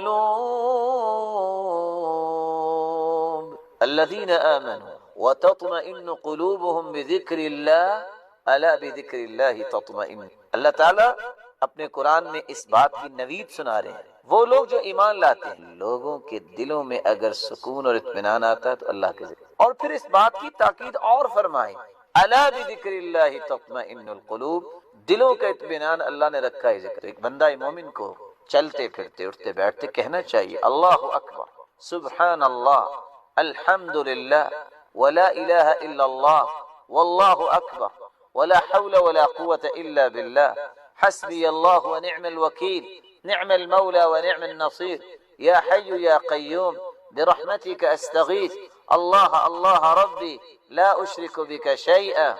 الذین آمنوا وتطمئن قلوبهم بذکر اللہ الا بذکر اللہ تطمئن. اللہ تعالیٰ اپنے قرآن میں اس بات کی نوید سنا رہے ہیں. وہ لوگ جو ایمان لاتے ہیں، لوگوں کے دلوں میں اگر سکون اور اطمینان آتا ہے تو اللہ کے ذکر. اور پھر اس بات کی تاکید اور فرمائیں، الا بذکر اللہ تطمئن القلوب، دلوں کا اطمینان اللہ نے رکھا ہے ذکر. ایک بندہ مومن کو چلتے پھرتے اٹھتے بیٹھتے کہنا چاہیے اللہ اکبر، سبحان اللہ، الحمدللہ، ولا الہ الا اللہ، واللہ اکبر، ولا حول ولا قوة الا باللہ، حسبی اللہ ونعم الوکیل، نعم المولى ونعم النصير، يا حي يا قيوم برحمتك استغيث، اللہ اللہ ربی لا اشرك بك شيئا،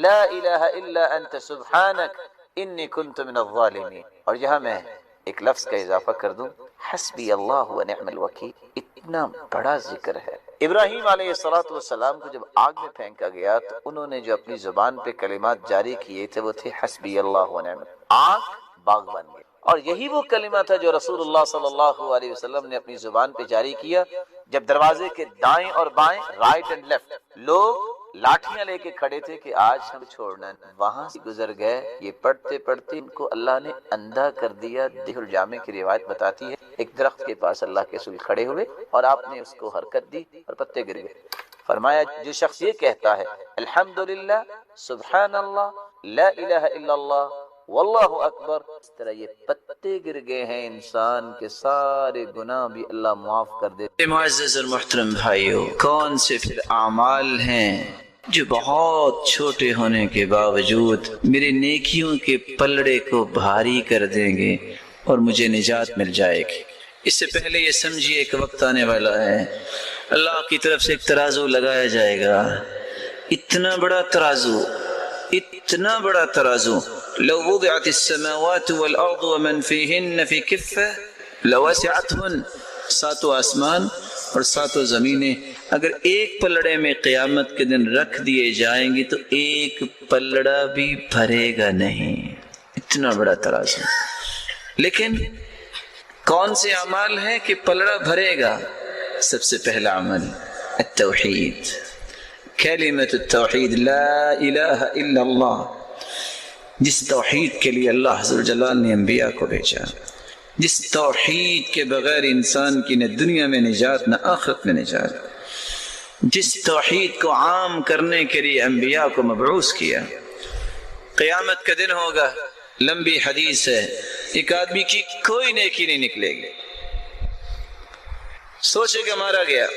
لا الہ الا انت سبحانك انی کنت من الظالمین. اور یہاں میں ایک لفظ کا اضافہ کر دوں، حسبی اللہ ونعم الوکیل. اتنا بڑا ذکر ہے. ابراہیم علیہ السلام کو جب آگ میں پھینکا گیا تو انہوں نے جو اپنی زبان پہ کلمات جاری کیے تھے وہ تھے حسبی اللہ ونعم. آگ باغ بن گئی. اور یہی وہ کلمہ تھا جو رسول اللہ صلی اللہ علیہ وسلم نے اپنی زبان پہ جاری کیا جب دروازے کے دائیں اور بائیں، رائٹ اینڈ لیفٹ، لوگ لاٹھیاں لے کے کھڑے تھے کہ آج ہم چھوڑنا. وہاں سے گزر گئے. یہ پڑھتے پڑھتے ان کو اللہ نے اندھا کر دیا. دیہ الجامع کی روایت بتاتی ہے ایک درخت کے پاس اللہ کے رسول کھڑے ہوئے اور آپ نے اس کو حرکت دی اور پتے گر گئے. فرمایا جو شخص یہ کہتا ہے الحمدللہ، سبحان اللہ، لا الہ الا اللہ، واللہ اکبر، اس طرح یہ پتے گر گئے ہیں انسان کے سارے گناہ بھی اللہ معاف کر دے. معزز اور محترم بھائیو، کون سے پھر اعمال ہیں جو بہت چھوٹے ہونے کے باوجود میرے نیکیوں کے پلڑے کو بھاری کر دیں گے اور مجھے نجات مل جائے گی. اس سے پہلے یہ سمجھیے ایک وقت آنے والا ہے اللہ کی طرف سے ایک ترازو لگایا جائے گا. اتنا بڑا ترازو، اتنا بڑا ترازو، لو وضعت السماوات والارض ومن فيهن في كفة لوسعتهن. ساتوں آسمان اور ساتوں زمینیں اگر ایک پلڑے میں قیامت کے دن رکھ دیے جائیں گی تو ایک پلڑا بھی بھرے گا نہیں. اتنا بڑا ترازو. لیکن کون سے اعمال ہیں کہ پلڑا بھرے گا؟ سب سے پہلا عمل التوحید، کلمۃ التوحید، لا الہ الا اللہ. جس توحید کے لیے اللہ عز و جل نے انبیاء کو بھیجا، جس توحید کے بغیر انسان کی نہ دنیا میں نجات نہ آخرت میں نجات، جس توحید کو عام کرنے کے لیے انبیاء کو مبعوث کیا. قیامت کا دن ہوگا، لمبی حدیث ہے، ایک آدمی کی کوئی نیکی نہیں نکلے گی. سوچے کہ مارا گیا،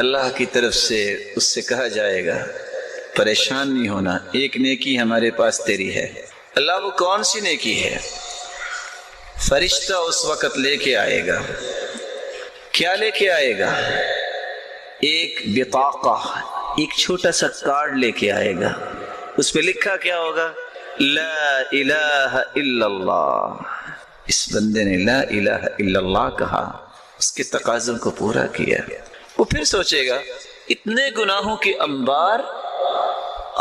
اللہ کی طرف سے اس سے کہا جائے گا پریشان نہیں ہونا، ایک نیکی ہمارے پاس تیری ہے. اللہ وہ کون سی نیکی ہے؟ فرشتہ اس وقت لے کے آئے گا. کیا لے کے آئے گا؟ ایک بطاقہ، ایک چھوٹا سا کارڈ لے کے آئے گا. اس پہ لکھا کیا ہوگا؟ لا الہ الا اللہ. اس بندے نے لا الہ الا اللہ کہا، اس کے تقاضوں کو پورا کیا. وہ پھر سوچے گا اتنے گناہوں کے انبار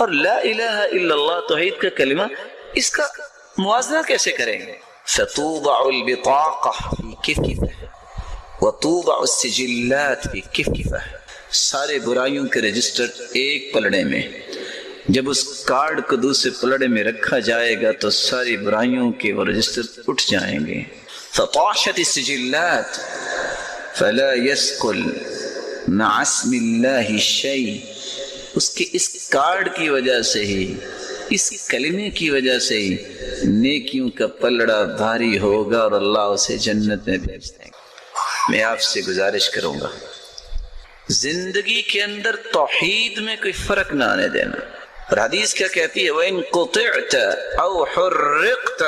اور لا الہ الا اللہ توحید کا کلمہ، اس کا موازنہ کیسے کریں گے؟ فتوضع البطاقہ فی کفہ وتوضع السجلات فی کفہ. سارے برائیوں کے رجسٹر ایک پلڑے میں. جب اس کارڈ کو دوسرے پلڑے میں رکھا جائے گا تو ساری برائیوں کے وہ رجسٹر اٹھ جائیں گے. فطاشت السجلات فلا يثقل مع اسم اللہ شیء. اس کے اس کارڈ کی وجہ سے ہی، اس کلمے کی وجہ سے ہی نیکیوں کا پلڑا بھاری ہوگا اور اللہ اسے جنت میں بھیج دیں گے. میں آپ سے گزارش کروں گا زندگی کے اندر توحید میں کوئی فرق نہ آنے دینا. اور حدیث کیا کہتی ہے؟ وَإِن قُطِعْتَ أَوْ حُرِّقْتَ،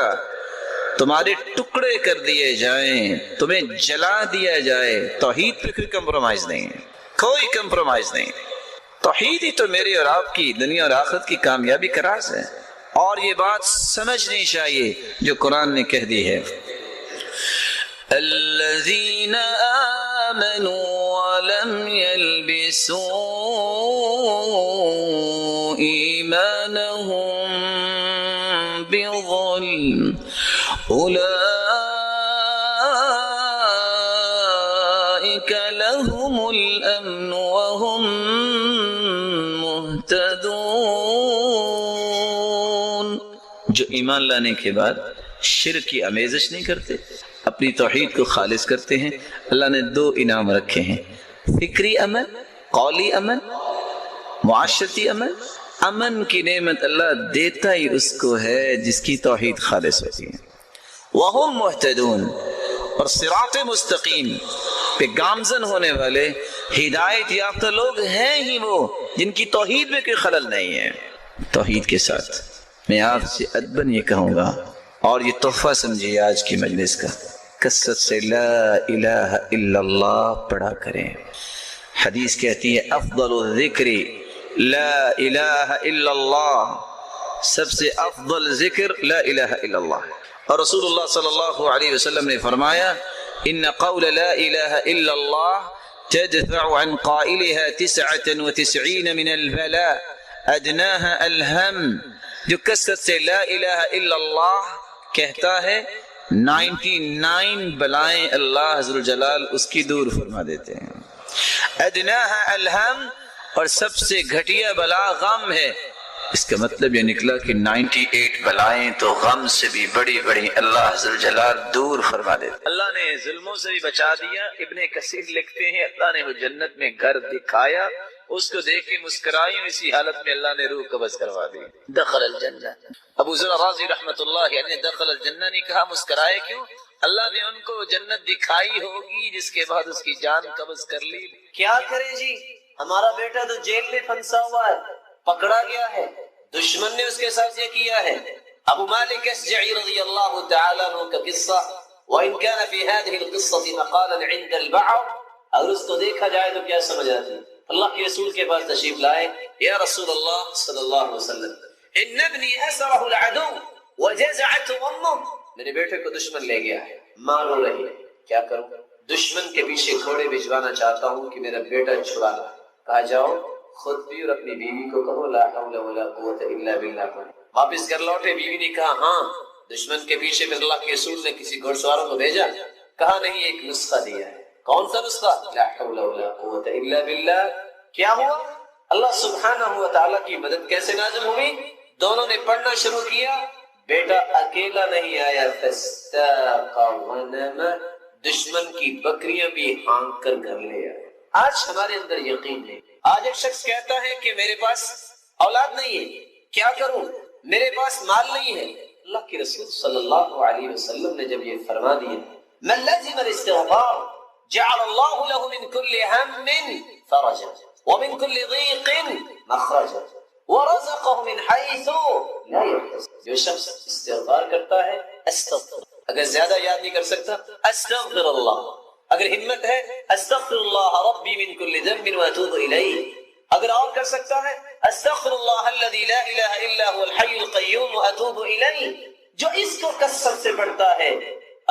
تمہارے ٹکڑے کر دیے جائیں، تمہیں جلا دیا جائے، توحید پہ کوئی کمپرومائز نہیں ہے، کوئی کمپرومائز نہیں. توحید ہی تو میری اور آپ کی دنیا اور آخرت کی کامیابی کا راز ہے، اور یہ بات سمجھنی چاہیے جو قرآن نے کہہ دی ہے، الذین آمنوا ولم یلبسوا ایمانہم بظلم اولئک لهم الامن وهم مہتدون، جو ایمان لانے کے بعد شرک کی آمیزش نہیں کرتے، اپنی توحید کو خالص کرتے ہیں۔ اللہ نے دو انعام رکھے ہیں، فکری امن، قولی امن، معاشرتی امن۔ امن کی نعمت اللہ دیتا ہی اس کو ہے جس کی توحید خالص ہوتی ہے۔ وَهُمْ مُهْتَدُونَ، اور صراط مستقیم پہ گامزن ہونے والے ہدایت یافتہ لوگ ہیں ہی وہ جن کی توحید میں کوئی خلل نہیں ہے۔ توحید کے ساتھ میں آپ سے ادباً یہ کہوں گا، اور یہ تحفہ سمجھیے آج کی مجلس کا، کثرت سے لا الہ الا اللہ پڑھا کریں۔ حدیث کہتی ہے افضل الذکر لا الہ الا اللہ، سب سے افضل ذکر لا الہ الا اللہ۔ اور رسول اللہ صلی اللہ علیہ وسلم نے فرمایا ان قول لا الہ الا اللہ تدفع عن قائلها 99 من البلاء ادناها الہم، جو کثرت سے لا الہ الا اللہ کہتا ہے 99 بلائیں اللہ عز وجل اس کی دور فرما دیتے ہیں۔ ادناها الہم، اور سب سے گھٹیا بلا غم ہے۔ اس کا مطلب یہ نکلا کہ 98 بلائیں تو غم سے بھی بڑی بڑی اللہ عز وجل دور فرما دیتے۔ اللہ نے ظلموں سے بھی بچا دیا۔ ابن کثیر لکھتے ہیں اللہ نے وہ جنت میں گھر دکھایا، اس کو دیکھ کے مسکرائی، اسی حالت میں اللہ نے روح قبض کروا دی۔ دخل الجنہ، ابو ذر رازی رحمۃ اللہ علیہ نے دخل الجنہ نہیں کہا، مسکرائے کیوں؟ اللہ نے ان کو جنت دکھائی ہوگی جس کے بعد اس کی جان قبض کر لی۔ کیا کریں جی، ہمارا بیٹا تو جیل میں پھنسا ہوا ہے، پکڑا گیا ہے، دشمن نے اس کے ساتھ یہ کیا ہے۔ ابو مالک اشجعی رضی اللہ تعالیٰ عنہ کا قصہ، وَإِن كَانَ فِي هَذِهِ الْقِصَّةِ مَقَالًا عِنْدَ الْبَعْضِ، اگر اس کو دیکھا جائے تو کیا سمجھ آتی؟ اللہ کے رسول کے پاس تشریف لائے، یا رسول اللہ صلی اللہ علیہ وسلم ان ابنی اسرہ العدو وجزعته امه، میرے بیٹے کو دشمن لے گیا ہے، ماں رو رہی ہے، کیا کروں؟ دشمن کے پیچھے گھوڑے بھجوانا چاہتا ہوں کہ میرا بیٹا چھڑا لا۔ کہا جاؤ خود بھی اور اپنی بیوی کو کہو لا حول ولا قوت الا باللہ پڑھیں۔ واپس کر لوٹے، بیوی نے کہا ہاں، دشمن کے پیچھے پھر اللہ کے رسول نے کسی گھوڑ سواروں کو بھیجا؟ کہا نہیں، ایک نسخہ دیا ہے۔ کون سا نسخہ؟ لا حول ولا قوت الا باللہ۔ کیا ہوا؟ اللہ سبحانہ و تعالیٰ کی مدد کیسے نازل ہوئی؟ دونوں نے پڑھنا شروع کیا، بیٹا اکیلا نہیں آیا، فاستاق ونم، دشمن کی بکریاں بھی ہانک کر گھر لے آئے۔ آج ہمارے اندر یقین ہے، آج ایک شخص کہتا ہے کہ میرے پاس اولاد نہیں ہے، کیا کروں؟ میرے پاس مال نہیں ہے۔ اللہ کے رسول صلی اللہ علیہ وسلم نے جب یہ فرما دیا من لزم الاستغفار جعل اللہ له من كل هم فرجا ومن كل ضيق مخرجا ورزقه من حيث لا يحتسب، جو شخص استغفار کرتا ہے استغفر، اگر زیادہ یاد نہیں کر سکتا استغفر اللہ، اگر ہمت ہے استغفر اللہ ربی من كل ذنب واتوب الیہ، اگر اور کر سکتا ہے استغفر اللہ الذی لا الہ الا هو الحی القیوم واتوب الیہ۔ جو اس کو کثرت سے پڑھتا ہے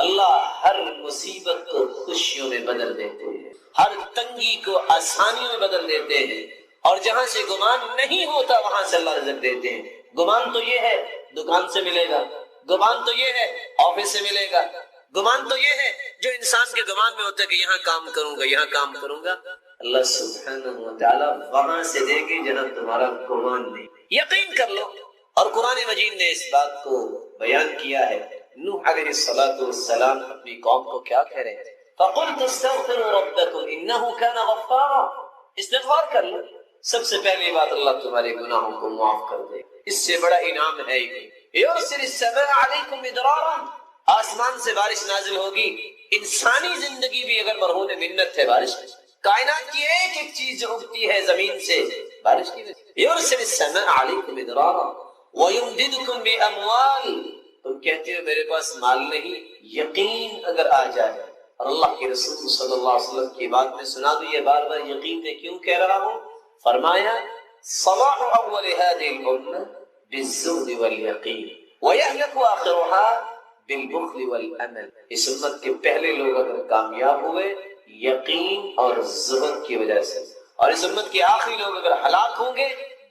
اللہ ہر مصیبت کو خوشیوں میں بدل دیتے ہیں، ہر تنگی کو آسانیوں میں بدل دیتے ہیں، اور جہاں سے گمان نہیں ہوتا وہاں سے اللہ رزق دیتے ہیں۔ گمان تو یہ ہے دکان سے ملے گا، گمان تو یہ ہے آفس سے ملے گا، گمان تو یہ ہے جو انسان کے گمان میں ہوتا ہے کہ یہاں کام کروں گا، یہاں کام کروں گا، اللہ سبحانہ و تعالیٰ وہاں سے دے گی جہاں تمہارا گمان نہیں۔ یقین کر لو۔ اور قرآن مجید نے اس بات کو بیان کیا ہے۔ نوح علیہ السلام اپنی قوم کو کیا کہہ رہے ہیں؟ فَقُلْتُ اسْتَغْفِرُوا رَبَّكُمْ إِنَّهُ كَانَ غَفَّارًا، استغفار کر لو، سب سے پہلی بات اللہ تمہارے گناہوں کو معاف کر دے، اس سے بڑا انعام ہے ہی۔ يُرْسِلِ السَّمَاءَ عَلَيْكُمْ مِدْرَارًا، آسمان سے بارش نازل ہوگی۔ انسانی زندگی بھی اگر مرہون منت ہے بارش، کائنات کی ایک ایک چیز جو اگتی ہے زمین سے بارش کی وجہ۔ يُرْسِلِ السَّمَاءَ عَلَيْكُمْ مِدْرَارًا وَيُمْدِدْكُمْ بِأَمْوَالٍ، تم کہتے ہو میرے پاس مال نہیں، یقین اگر آ جائے، اور اللہ کے رسول صلی اللہ علیہ وسلم کی بات میں سنا دو، یہ بار بار یقین میں کیوں کہہ رہا ہوں؟ فرمایا صلاح اول هذه الامه بالزهد واليقين ويهلك اخرها بالبخل والامل. اس امت کے پہلے لوگ اگر کامیاب ہوئے یقین اور زہد کی وجہ سے، اور اس امت کے آخری لوگ اگر ہلاک ہوں گے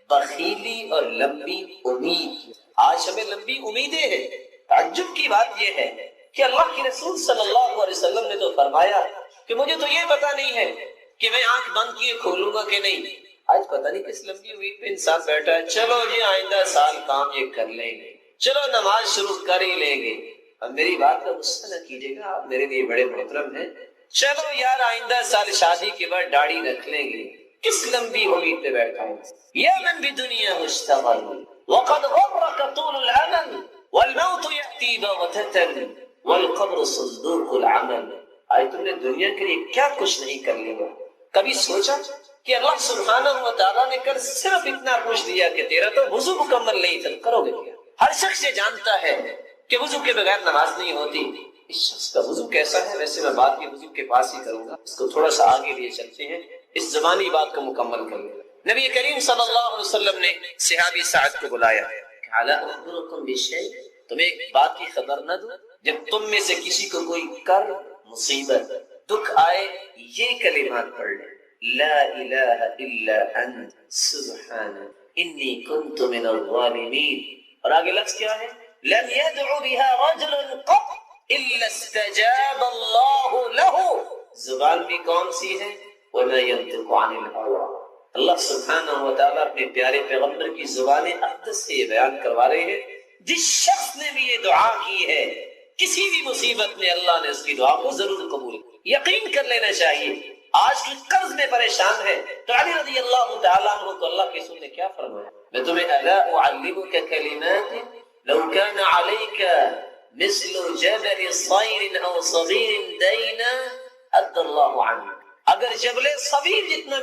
بخیلی اور لمبی امید. آج ہمیں لمبی امیدیں ہیں. تعجب کی بات یہ ہے کہ اللہ کے رسول صلی اللہ علیہ وسلم نے تو فرمایا کہ مجھے تو یہ پتا نہیں ہے کہ میں آنکھ بند کیے کھولوں گا کہ نہیں. آج پتہ نہیں کس لمبی امید پہ انسان بیٹھا ہے. چلو جی آئندہ سال کام یہ کر لیں گے، چلو نماز شروع کر ہی لیں گے. اب میری بات کا غصہ نہ کیجیے گا، آپ میرے لیے بڑے محترم ہیں. چلو یار آئندہ سال شادی کے بعد داڑھی رکھ لیں گے. کس لمبی امید پہ بیٹھا ہوں؟ یا من بدنیا مشتغل وقد غرك طول الامل والموت ياتي بغتة والقبر صندوق العمل. آج تم نے دنیا کے لیے کیا کچھ نہیں کر لیا؟ کبھی سوچا کہ اللہ سبحانہ و تعالیٰ نے کر صرف اتنا پوچھ دیا کہ تیرا تو وضو مکمل نہیں تھا، کرو گے کیا؟ ہر شخص یہ جانتا ہے کہ وضو کے بغیر نماز نہیں ہوتی. اس شخص کا وضو کیسا ہے؟ ویسے میں بات یہ وضو کے پاس ہی کروں گا، اس کو تھوڑا سا آگے لیے چلتے ہیں، اس زبانی بات کو مکمل کر لیں. نبی کریم صلی اللہ علیہ وسلم نے صحابی سعد کو بلایا. الا اخبرکم بشیء، تمہیں ایک بات کی خبر نہ دوں؟ جب تم میں سے کسی کو کوئی کر مصیبت دکھ آئے یہ کلمات پڑھ لیں، لا الہ الا انت سبحانک انی کنت من الظالمین. اور آگے لفظ کیا ہے؟ لم يدعو بها رجل قط الا استجاب اللہ له. زبان بھی کون سی ہے؟ وما ينطق عن الهوى. اللہ سبحانہ و تعالیٰ اپنے پیارے پیغمبر کی زبان اقدس سے یہ بیان کروا رہے ہیں. جس شخص نے بھی یہ دعا کی ہے کسی بھی مصیبت میں اللہ نے اس کی دعا کو ضرور قبول کیا. یقین کر لینا چاہیے. آج کی قرض میں پریشان ہے تو علی رضی اللہ تعالیٰ عنہ کو اللہ کے رسول نے کیا فرمایا؟ میں تمہیں الا اعلمک کلمات لو كان عليك مثل جبل صغير او صغير دينا ادى الله عنك. اگر جبل صغیر جتنا